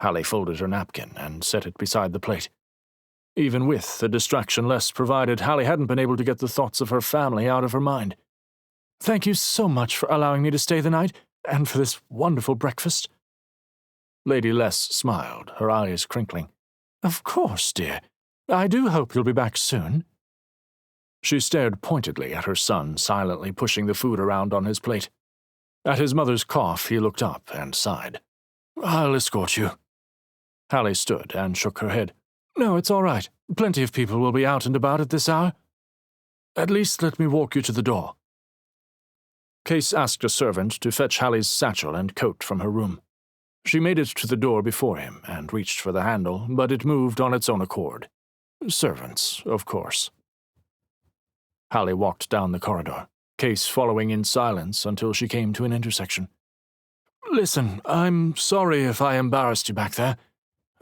Hallie folded her napkin and set it beside the plate. Even with the distraction Les provided, Hallie hadn't been able to get the thoughts of her family out of her mind. Thank you so much for allowing me to stay the night, and for this wonderful breakfast. Lady Les smiled, her eyes crinkling. Of course, dear. I do hope you'll be back soon. She stared pointedly at her son, silently pushing the food around on his plate. At his mother's cough, he looked up and sighed. I'll escort you. Hallie stood and shook her head. No, it's all right. Plenty of people will be out and about at this hour. At least let me walk you to the door. Kase asked a servant to fetch Hallie's satchel and coat from her room. She made it to the door before him and reached for the handle, but it moved on its own accord. Servants, of course. Hallie walked down the corridor, Kase following in silence until she came to an intersection. Listen, I'm sorry if I embarrassed you back there.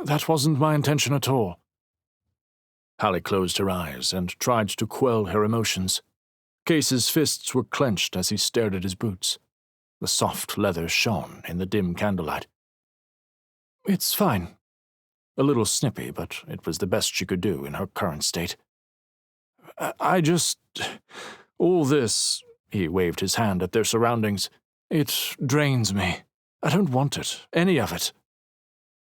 That wasn't my intention at all. Hallie closed her eyes and tried to quell her emotions. Kase's fists were clenched as he stared at his boots. The soft leather shone in the dim candlelight. It's fine. A little snippy, but it was the best she could do in her current state. All this, he waved his hand at their surroundings, it drains me. I don't want it, any of it.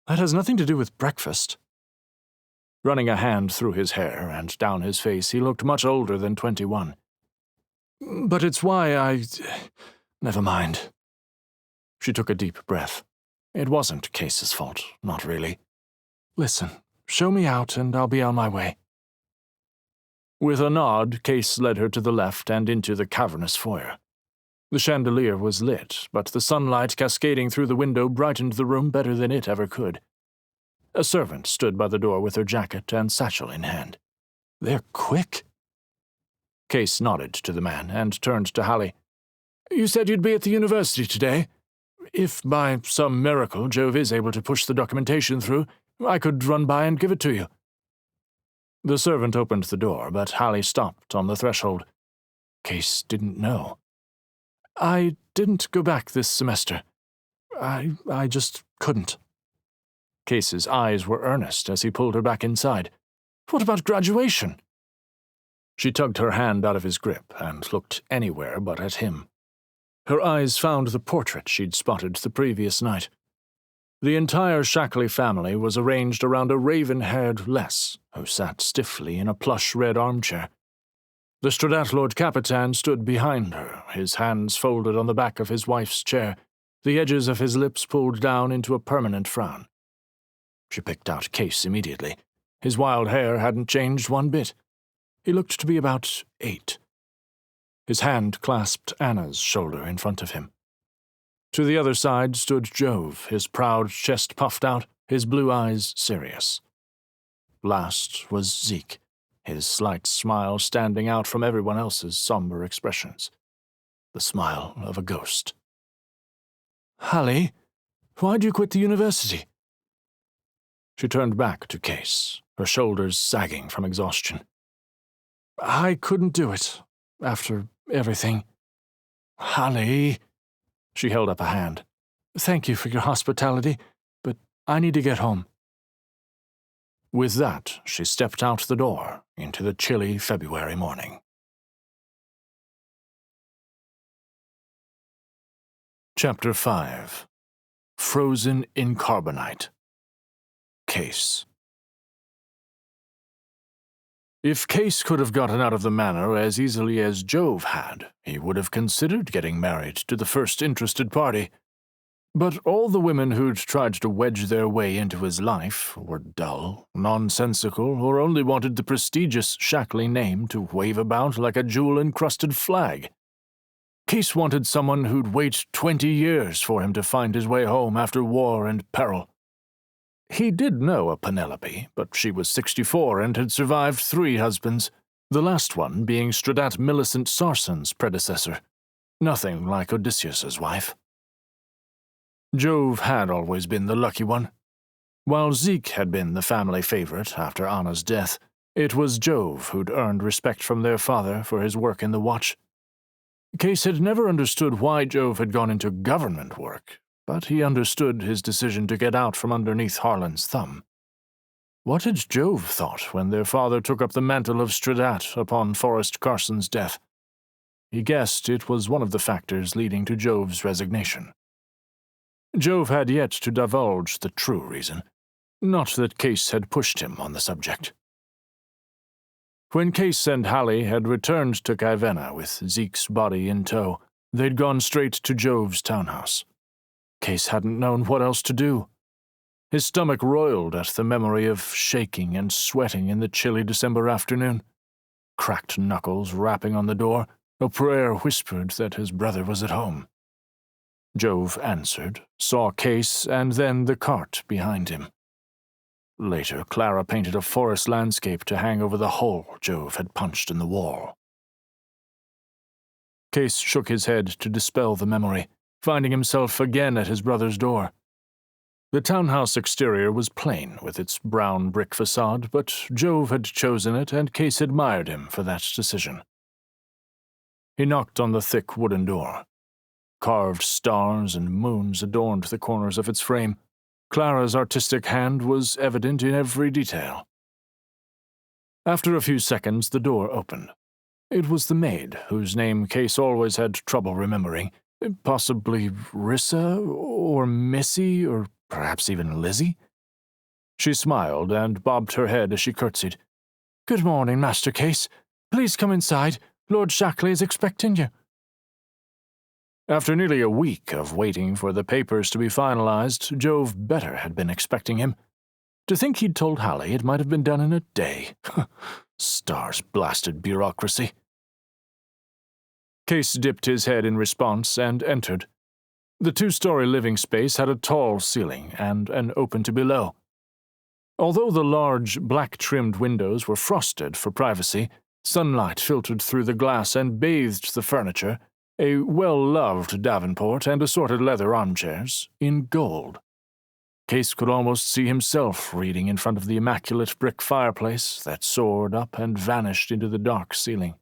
That has nothing to do with breakfast. Running a hand through his hair and down his face, he looked much older than 21. But it's why Never mind. She took a deep breath. It wasn't Kase's fault, not really. Listen, show me out and I'll be on my way. With a nod, Kase led her to the left and into the cavernous foyer. The chandelier was lit, but the sunlight cascading through the window brightened the room better than it ever could. A servant stood by the door with her jacket and satchel in hand. They're quick. Kase nodded to the man and turned to Hallie. You said you'd be at the university today. If by some miracle Jove is able to push the documentation through, I could run by and give it to you. The servant opened the door, but Hallie stopped on the threshold. Kase didn't know. I didn't go back this semester. I just couldn't. Kase's eyes were earnest as he pulled her back inside. What about graduation? She tugged her hand out of his grip and looked anywhere but at him. Her eyes found the portrait she'd spotted the previous night. The entire Shackley family was arranged around a raven-haired Les, who sat stiffly in a plush red armchair. The Stradat Capitan stood behind her, his hands folded on the back of his wife's chair, the edges of his lips pulled down into a permanent frown. She picked out Kase immediately. His wild hair hadn't changed one bit. He looked to be about 8. His hand clasped Anna's shoulder in front of him. To the other side stood Jove, his proud chest puffed out, his blue eyes serious. Last was Zeke, his slight smile standing out from everyone else's somber expressions. The smile of a ghost. "Hallie, why'd you quit the university?" She turned back to Kase, her shoulders sagging from exhaustion. "I couldn't do it, after everything." "Hallie," she held up a hand. "Thank you for your hospitality, but I need to get home." With that, she stepped out the door into the chilly February morning. Chapter 5. Frozen in Carbonite. Kase. If Kase could have gotten out of the manor as easily as Jove had, he would have considered getting married to the first interested party. But all the women who'd tried to wedge their way into his life were dull, nonsensical, or only wanted the prestigious Shackley name to wave about like a jewel-encrusted flag. Kase wanted someone who'd wait 20 years for him to find his way home after war and peril. He did know a Penelope, but she was 64 and had survived 3 husbands, the last one being Stradat Millicent Sarson's predecessor. Nothing like Odysseus's wife. Jove had always been the lucky one. While Zeke had been the family favorite after Anna's death, it was Jove who'd earned respect from their father for his work in the watch. Kase had never understood why Jove had gone into government work, but he understood his decision to get out from underneath Harlan's thumb. What had Jove thought when their father took up the mantle of Stradat upon Forrest Carson's death? He guessed it was one of the factors leading to Jove's resignation. Jove had yet to divulge the true reason, not that Kase had pushed him on the subject. When Kase and Hallie had returned to Kaivenna with Zeke's body in tow, they'd gone straight to Jove's townhouse. Kase hadn't known what else to do. His stomach roiled at the memory of shaking and sweating in the chilly December afternoon. Cracked knuckles rapping on the door, a prayer whispered that his brother was at home. Jove answered, saw Kase, and then the cart behind him. Later, Clara painted a forest landscape to hang over the hole Jove had punched in the wall. Kase shook his head to dispel the memory, finding himself again at his brother's door. The townhouse exterior was plain with its brown brick facade, but Jove had chosen it, and Kase admired him for that decision. He knocked on the thick wooden door. Carved stars and moons adorned the corners of its frame. Clara's artistic hand was evident in every detail. After a few seconds, the door opened. It was the maid, whose name Kase always had trouble remembering, possibly Rissa, or Missy, or perhaps even Lizzie. She smiled and bobbed her head as she curtsied. "Good morning, Master Kase. Please come inside. Lord Shackley is expecting you." After nearly a week of waiting for the papers to be finalized, Jove better had been expecting him. To think he'd told Hallie it might have been done in a day. Stars-blasted bureaucracy. Kase dipped his head in response and entered. The 2-story living space had a tall ceiling and an open to below. Although the large, black-trimmed windows were frosted for privacy, sunlight filtered through the glass and bathed the furniture, a well-loved Davenport and assorted leather armchairs, in gold. Kase could almost see himself reading in front of the immaculate brick fireplace that soared up and vanished into the dark ceiling.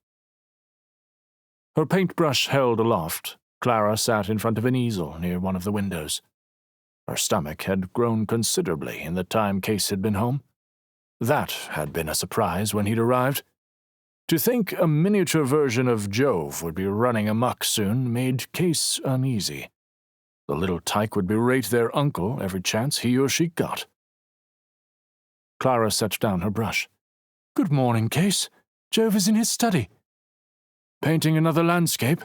Her paintbrush held aloft, Clara sat in front of an easel near one of the windows. Her stomach had grown considerably in the time Kase had been home. That had been a surprise when he'd arrived. To think a miniature version of Jove would be running amok soon made Kase uneasy. The little tyke would berate their uncle every chance he or she got. Clara set down her brush. Good morning, Kase. Jove is in his study. Painting another landscape?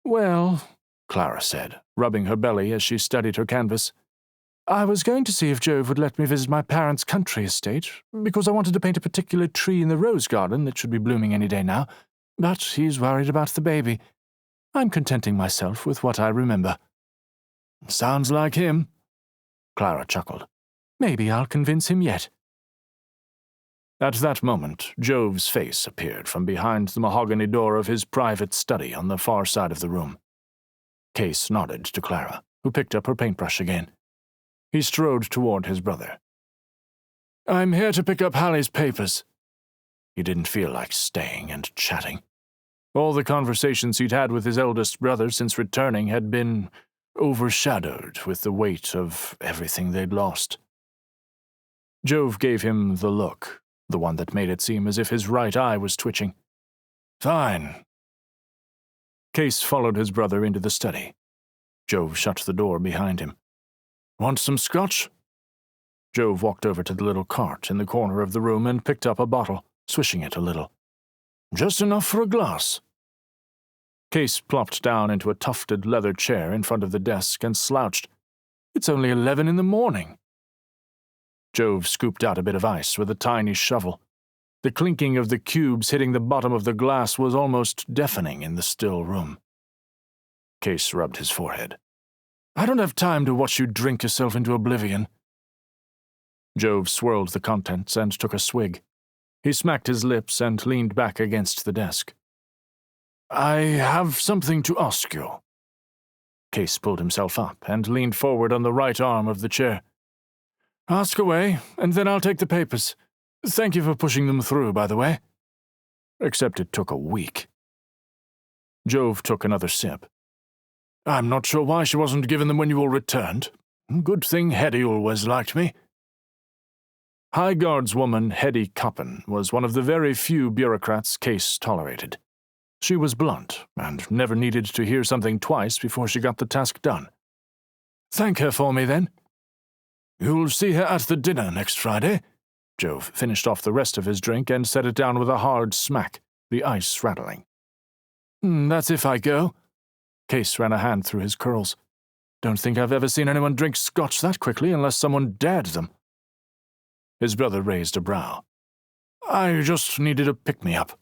Well, Clara said, rubbing her belly as she studied her canvas. I was going to see if Jove would let me visit my parents' country estate, because I wanted to paint a particular tree in the rose garden that should be blooming any day now, but he's worried about the baby. I'm contenting myself with what I remember. Sounds like him, Clara chuckled. Maybe I'll convince him yet. At that moment, Jove's face appeared from behind the mahogany door of his private study on the far side of the room. Kase nodded to Clara, who picked up her paintbrush again. He strode toward his brother. I'm here to pick up Hallie's papers. He didn't feel like staying and chatting. All the conversations he'd had with his eldest brother since returning had been overshadowed with the weight of everything they'd lost. Jove gave him the look, the one that made it seem as if his right eye was twitching. Fine. Kase followed his brother into the study. Jove shut the door behind him. Want some scotch? Jove walked over to the little cart in the corner of the room and picked up a bottle, swishing it a little. Just enough for a glass. Kase plopped down into a tufted leather chair in front of the desk and slouched. It's only 11 in the morning. Jove scooped out a bit of ice with a tiny shovel. The clinking of the cubes hitting the bottom of the glass was almost deafening in the still room. Kase rubbed his forehead. I don't have time to watch you drink yourself into oblivion. Jove swirled the contents and took a swig. He smacked his lips and leaned back against the desk. I have something to ask you. Kase pulled himself up and leaned forward on the right arm of the chair. Ask away, and then I'll take the papers. Thank you for pushing them through, by the way. Except it took a week. Jove took another sip. I'm not sure why she wasn't given them when you all returned. Good thing Hetty always liked me. High Guardswoman Hetty Cuppen was one of the very few bureaucrats Kase tolerated. She was blunt, and never needed to hear something twice before she got the task done. Thank her for me, then. You'll see her at the dinner next Friday. Jove finished off the rest of his drink and set it down with a hard smack, the ice rattling. That's if I go. Kase ran a hand through his curls. Don't think I've ever seen anyone drink scotch that quickly unless someone dared them. His brother raised a brow. I just needed a pick-me-up.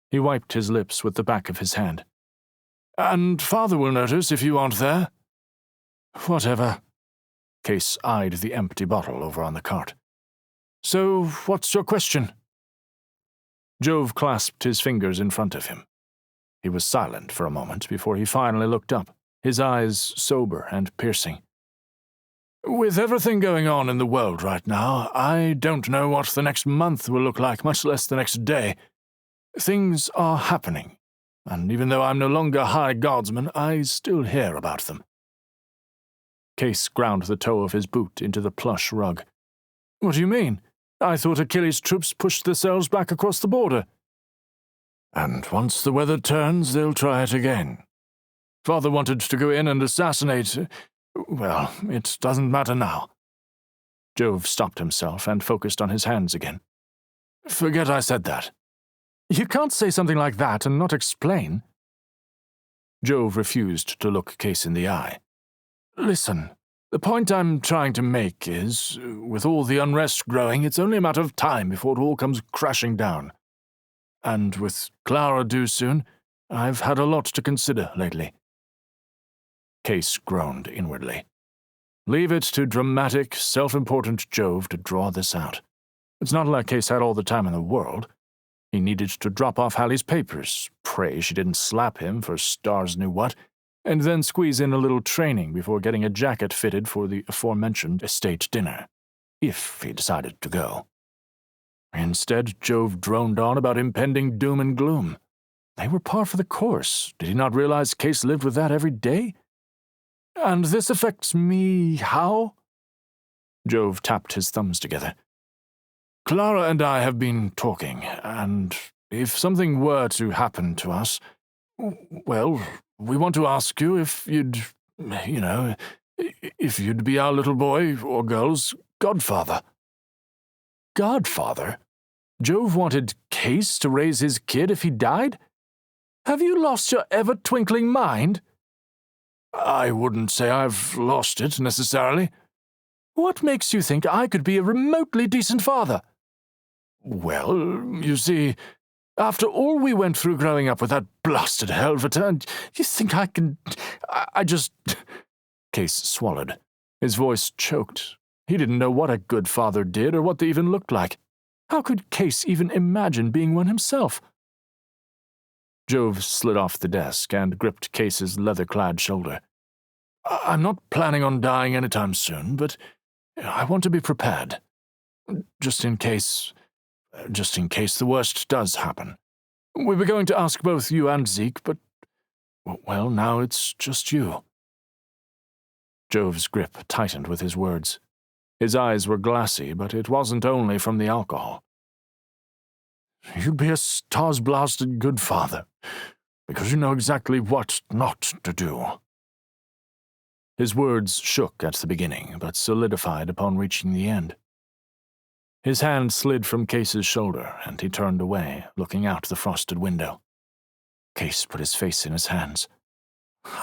He wiped his lips with the back of his hand. And Father will notice if you aren't there. Whatever. Kase eyed the empty bottle over on the cart. So, what's your question? Jove clasped his fingers in front of him. He was silent for a moment before he finally looked up, his eyes sober and piercing. With everything going on in the world right now, I don't know what the next month will look like, much less the next day. Things are happening, and even though I'm no longer High Guardsman, I still hear about them. Kase ground the toe of his boot into the plush rug. What do you mean? I thought Achilles' troops pushed themselves back across the border. And once the weather turns, they'll try it again. Father wanted to go in and assassinate. Well, it doesn't matter now. Jove stopped himself and focused on his hands again. Forget I said that. You can't say something like that and not explain. Jove refused to look Kase in the eye. Listen, the point I'm trying to make is, with all the unrest growing, it's only a matter of time before it all comes crashing down. And with Clara due soon, I've had a lot to consider lately. Kase groaned inwardly. Leave it to dramatic, self-important Jove to draw this out. It's not like Kase had all the time in the world. He needed to drop off Hallie's papers, pray she didn't slap him for stars knew what, and then squeeze in a little training before getting a jacket fitted for the aforementioned estate dinner, if he decided to go. Instead, Jove droned on about impending doom and gloom. They were par for the course. Did he not realize Kase lived with that every day? And this affects me how? Jove tapped his thumbs together. Clara and I have been talking, and if something were to happen to us, well, we want to ask you if you'd You know, if you'd be our little boy or girl's godfather. Godfather? Jove wanted Kase to raise his kid if he died? Have you lost your ever-twinkling mind? I wouldn't say I've lost it, necessarily. What makes you think I could be a remotely decent father? Well, you see, after all we went through growing up with that blasted Yalvara, you think I can... I just... Kase swallowed. His voice choked. He didn't know what a good father did or what they even looked like. How could Kase even imagine being one himself? Jove slid off the desk and gripped Kase's leather-clad shoulder. I'm not planning on dying anytime soon, but I want to be prepared. Just in case the worst does happen. We were going to ask both you and Zeke, but, well, now it's just you. Jove's grip tightened with his words. His eyes were glassy, but it wasn't only from the alcohol. You'd be a stars-blasted good father, because you know exactly what not to do. His words shook at the beginning, but solidified upon reaching the end. His hand slid from Kase's shoulder, and he turned away, looking out the frosted window. Kase put his face in his hands.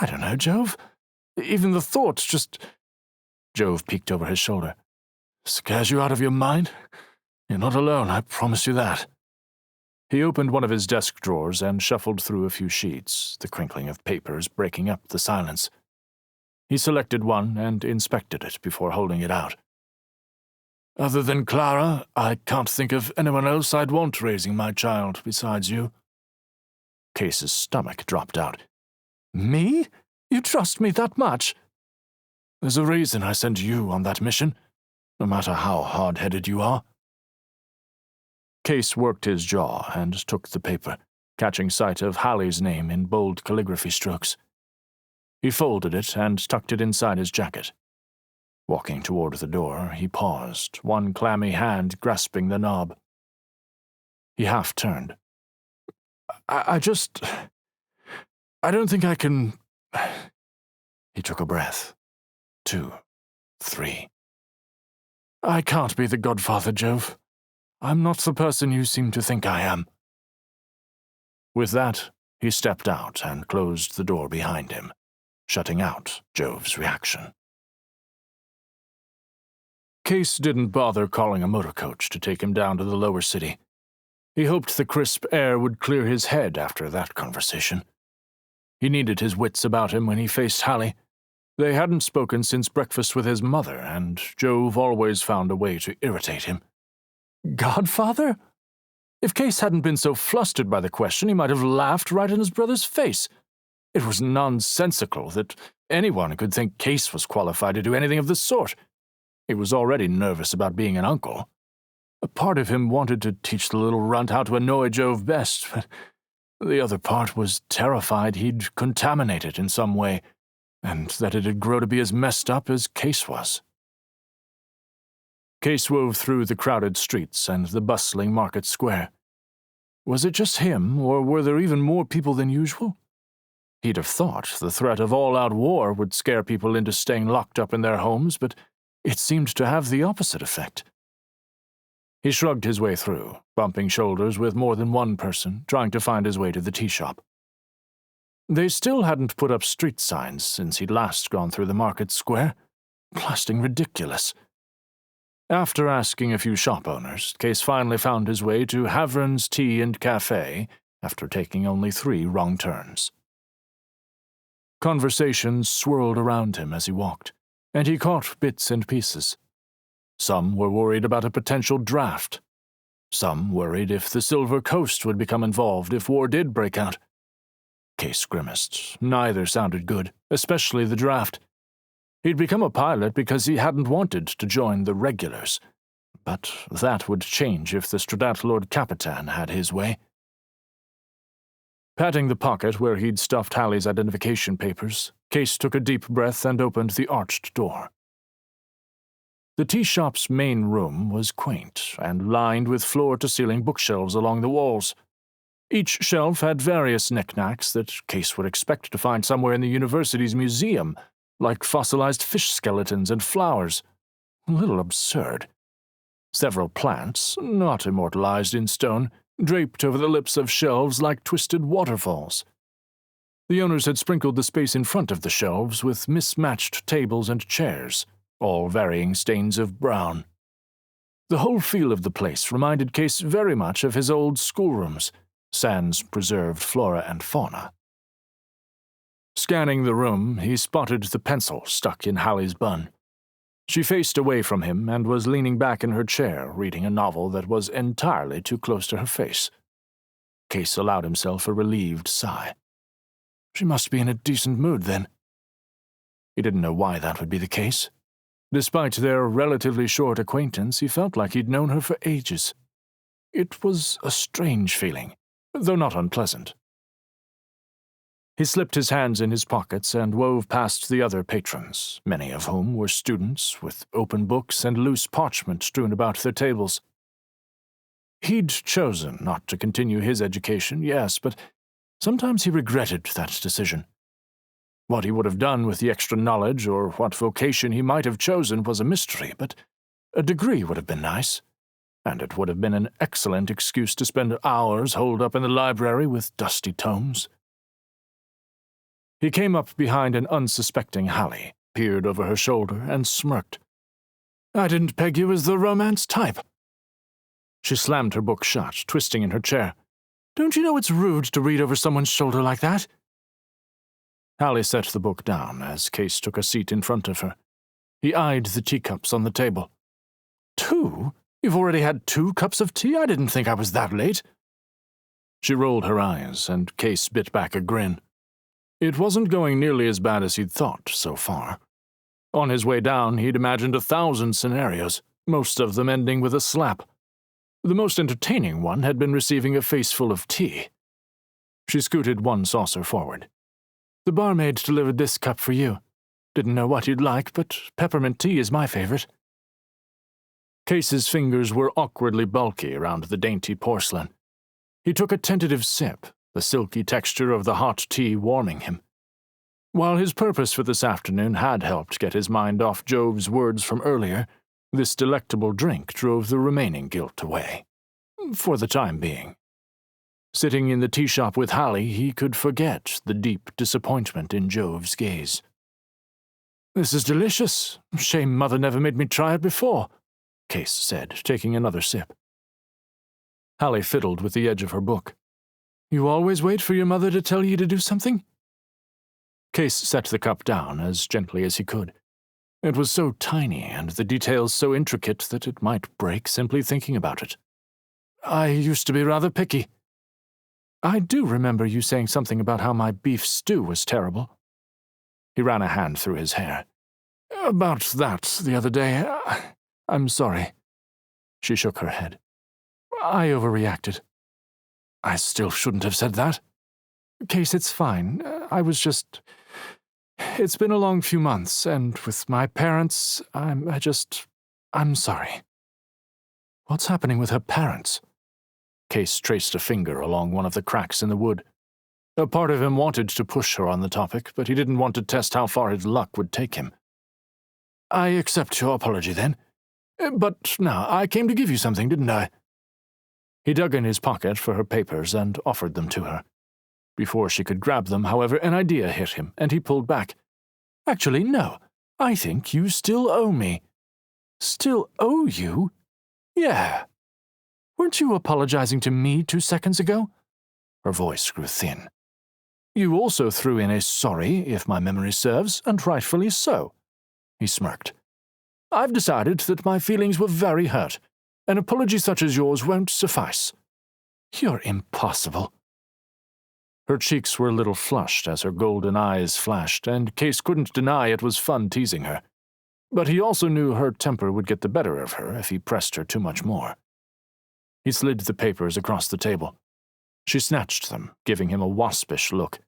I don't know, Jove. Even the thought just... Jove peeked over his shoulder. Scares you out of your mind? You're not alone, I promise you that. He opened one of his desk drawers and shuffled through a few sheets, the crinkling of papers breaking up the silence. He selected one and inspected it before holding it out. Other than Clara, I can't think of anyone else I'd want raising my child besides you. Kase's stomach dropped out. Me? You trust me that much? There's a reason I sent you on that mission, no matter how hard-headed you are. Kase worked his jaw and took the paper, catching sight of Hallie's name in bold calligraphy strokes. He folded it and tucked it inside his jacket. Walking toward the door, he paused, one clammy hand grasping the knob. He half turned. I don't think I can... He took a breath. 2, 3. I can't be the godfather, Jove. I'm not the person you seem to think I am. With that, he stepped out and closed the door behind him, shutting out Jove's reaction. Kase didn't bother calling a motor coach to take him down to the lower city. He hoped the crisp air would clear his head after that conversation. He needed his wits about him when he faced Hallie. They hadn't spoken since breakfast with his mother, and Jove always found a way to irritate him. Godfather? If Kase hadn't been so flustered by the question, he might have laughed right in his brother's face. It was nonsensical that anyone could think Kase was qualified to do anything of the sort. He was already nervous about being an uncle. A part of him wanted to teach the little runt how to annoy Jove best, but the other part was terrified he'd contaminate it in some way, and that it'd grow to be as messed up as Kase was. Kase wove through the crowded streets and the bustling market square. Was it just him, or were there even more people than usual? He'd have thought the threat of all-out war would scare people into staying locked up in their homes, but it seemed to have the opposite effect. He shrugged his way through, bumping shoulders with more than one person, trying to find his way to the tea shop. They still hadn't put up street signs since he'd last gone through the market square. Blasting ridiculous. After asking a few shop owners, Kase finally found his way to Havren's Tea and Cafe after taking only 3 wrong turns. Conversations swirled around him as he walked, and he caught bits and pieces. Some were worried about a potential draft. Some worried if the Silver Coast would become involved if war did break out. Kase grimaced. Neither sounded good, especially the draft. He'd become a pilot because he hadn't wanted to join the regulars. But that would change if the Stradat Lord Capitan had his way. Patting the pocket where he'd stuffed Hallie's identification papers, Kase took a deep breath and opened the arched door. The tea shop's main room was quaint and lined with floor-to-ceiling bookshelves along the walls. Each shelf had various knickknacks that Kase would expect to find somewhere in the university's museum, like fossilized fish skeletons and flowers. A little absurd. Several plants, not immortalized in stone, draped over the lips of shelves like twisted waterfalls. The owners had sprinkled the space in front of the shelves with mismatched tables and chairs, all varying stains of brown. The whole feel of the place reminded Kase very much of his old schoolrooms, sans preserved flora and fauna. Scanning the room, he spotted the pencil stuck in Hallie's bun. She faced away from him and was leaning back in her chair, reading a novel that was entirely too close to her face. Kase allowed himself a relieved sigh. She must be in a decent mood, then. He didn't know why that would be the case. Despite their relatively short acquaintance, he felt like he'd known her for ages. It was a strange feeling, though not unpleasant. He slipped his hands in his pockets and wove past the other patrons, many of whom were students, with open books and loose parchment strewn about their tables. He'd chosen not to continue his education, yes, but sometimes he regretted that decision. What he would have done with the extra knowledge or what vocation he might have chosen was a mystery, but a degree would have been nice, and it would have been an excellent excuse to spend hours holed up in the library with dusty tomes. He came up behind an unsuspecting Hallie, peered over her shoulder, and smirked. "I didn't peg you as the romance type." She slammed her book shut, twisting in her chair. "Don't you know it's rude to read over someone's shoulder like that?" Hallie set the book down as Kase took a seat in front of her. He eyed the teacups on the table. "2? You've already had 2 cups of tea? I didn't think I was that late." She rolled her eyes, and Kase bit back a grin. It wasn't going nearly as bad as he'd thought so far. On his way down, he'd imagined 1,000 scenarios, most of them ending with a slap. The most entertaining one had been receiving a faceful of tea. She scooted one saucer forward. "The barmaid delivered this cup for you. Didn't know what you'd like, but peppermint tea is my favorite." Kase's fingers were awkwardly bulky around the dainty porcelain. He took a tentative sip, the silky texture of the hot tea warming him. While his purpose for this afternoon had helped get his mind off Jove's words from earlier, this delectable drink drove the remaining guilt away. For the time being. Sitting in the tea shop with Hallie, he could forget the deep disappointment in Jove's gaze. "This is delicious. Shame Mother never made me try it before," Kase said, taking another sip. Hallie fiddled with the edge of her book. "You always wait for your mother to tell you to do something?" Kase set the cup down as gently as he could. It was so tiny and the details so intricate that it might break simply thinking about it. "I used to be rather picky." "I do remember you saying something about how my beef stew was terrible." He ran a hand through his hair. "About that the other day. I'm sorry." She shook her head. "I overreacted." "I still shouldn't have said that." "Kase, it's fine. It's been a long few months, and with my parents, I'm sorry." "What's happening with her parents?" Kase traced a finger along one of the cracks in the wood. A part of him wanted to push her on the topic, but he didn't want to test how far his luck would take him. "I accept your apology, then. But now, I came to give you something, didn't I?" He dug in his pocket for her papers and offered them to her. Before she could grab them, however, an idea hit him, and he pulled back. "Actually, no. I think you still owe me." "Still owe you?" "Yeah. Weren't you apologizing to me 2 seconds ago?" Her voice grew thin. "You also threw in a sorry, if my memory serves, and rightfully so." He smirked. "I've decided that my feelings were very hurt. An apology such as yours won't suffice." "You're impossible." Her cheeks were a little flushed as her golden eyes flashed, and Kase couldn't deny it was fun teasing her. But he also knew her temper would get the better of her if he pressed her too much more. He slid the papers across the table. She snatched them, giving him a waspish look.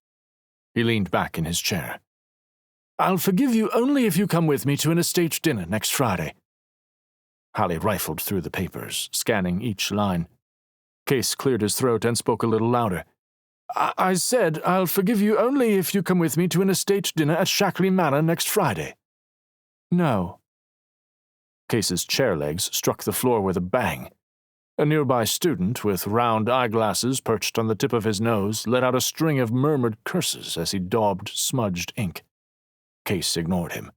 He leaned back in his chair. "I'll forgive you only if you come with me to an estate dinner next Friday." Hallie rifled through the papers, scanning each line. Kase cleared his throat and spoke a little louder. I said I'll forgive you only if you come with me to an estate dinner at Shackley Manor next Friday. No. Kase's chair legs struck the floor with a bang. A nearby student with round eyeglasses perched on the tip of his nose let out a string of murmured curses as he daubed smudged ink. Kase ignored him.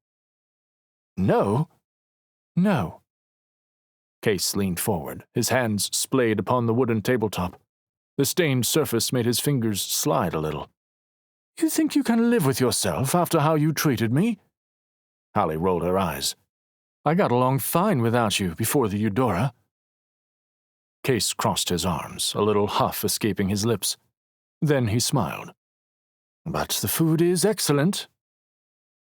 No? No. Kase leaned forward, his hands splayed upon the wooden tabletop. The stained surface made his fingers slide a little. You think you can live with yourself after how you treated me? Hallie rolled her eyes. I got along fine without you before the Eudora. Kase crossed his arms, a little huff escaping his lips. Then he smiled. But the food is excellent.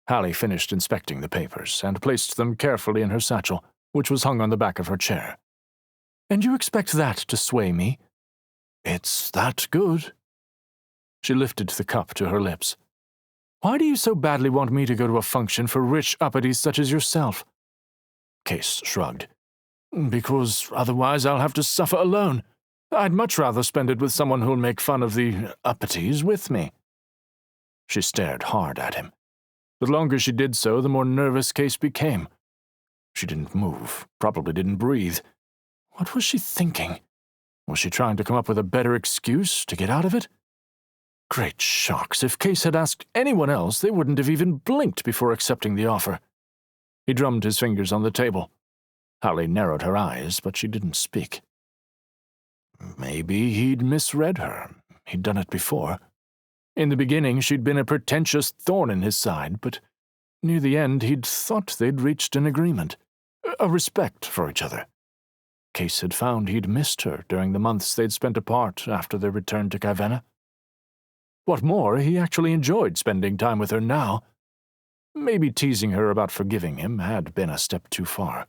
Hallie finished inspecting the papers and placed them carefully in her satchel, which was hung on the back of her chair. And you expect that to sway me? It's that good. She lifted the cup to her lips. Why do you so badly want me to go to a function for rich uppities such as yourself? Kase shrugged. Because otherwise I'll have to suffer alone. I'd much rather spend it with someone who'll make fun of the uppities with me. She stared hard at him. The longer she did so, the more nervous Kase became. She didn't move, probably didn't breathe. What was she thinking? Was she trying to come up with a better excuse to get out of it? Great shocks, if Kase had asked anyone else, they wouldn't have even blinked before accepting the offer. He drummed his fingers on the table. Hallie narrowed her eyes, but she didn't speak. Maybe he'd misread her. He'd done it before. In the beginning, she'd been a pretentious thorn in his side, but near the end, he'd thought they'd reached an agreement, a respect for each other. Kase had found he'd missed her during the months they'd spent apart after their return to Cavenna. What more, he actually enjoyed spending time with her now. Maybe teasing her about forgiving him had been a step too far.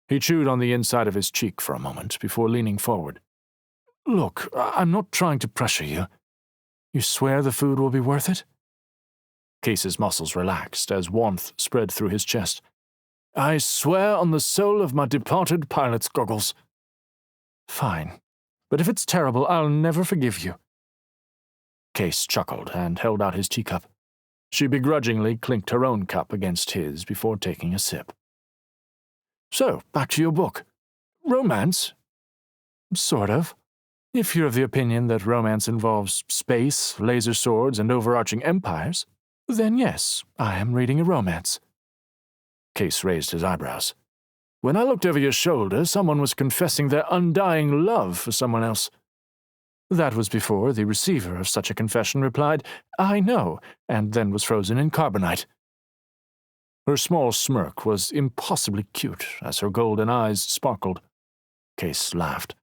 He chewed on the inside of his cheek for a moment before leaning forward. Look, I'm not trying to pressure you. You swear the food will be worth it? Kase's muscles relaxed as warmth spread through his chest. I swear on the soul of my departed pilot's goggles. Fine, but if it's terrible, I'll never forgive you. Kase chuckled and held out his teacup. She begrudgingly clinked her own cup against his before taking a sip. So, back to your book. Romance? Sort of. If you're of the opinion that romance involves space, laser swords, and overarching empires, then yes, I am reading a romance. Kase raised his eyebrows. When I looked over your shoulder, someone was confessing their undying love for someone else. That was before the receiver of such a confession replied, I know, and then was frozen in carbonite. Her small smirk was impossibly cute as her golden eyes sparkled. Kase laughed.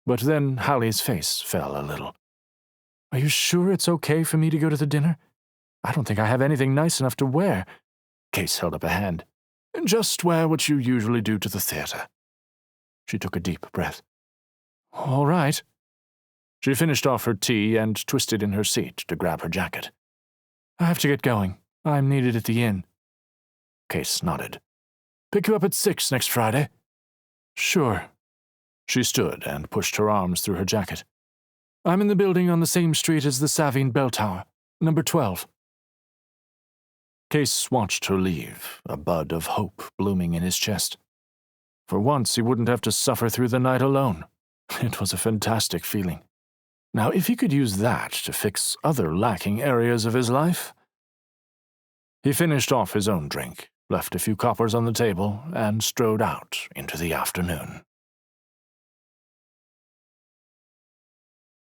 But then Hallie's face fell a little. Are you sure it's okay for me to go to the dinner? I don't think I have anything nice enough to wear. Kase held up a hand. Just wear what you usually do to the theater. She took a deep breath. All right. She finished off her tea and twisted in her seat to grab her jacket. I have to get going. I'm needed at the inn. Kase nodded. Pick you up at 6 next Friday? Sure. She stood and pushed her arms through her jacket. I'm in the building on the same street as the Savine Bell Tower, number 12. Kase watched her leave, a bud of hope blooming in his chest. For once, he wouldn't have to suffer through the night alone. It was a fantastic feeling. Now, if he could use that to fix other lacking areas of his life... He finished off his own drink, left a few coppers on the table, and strode out into the afternoon.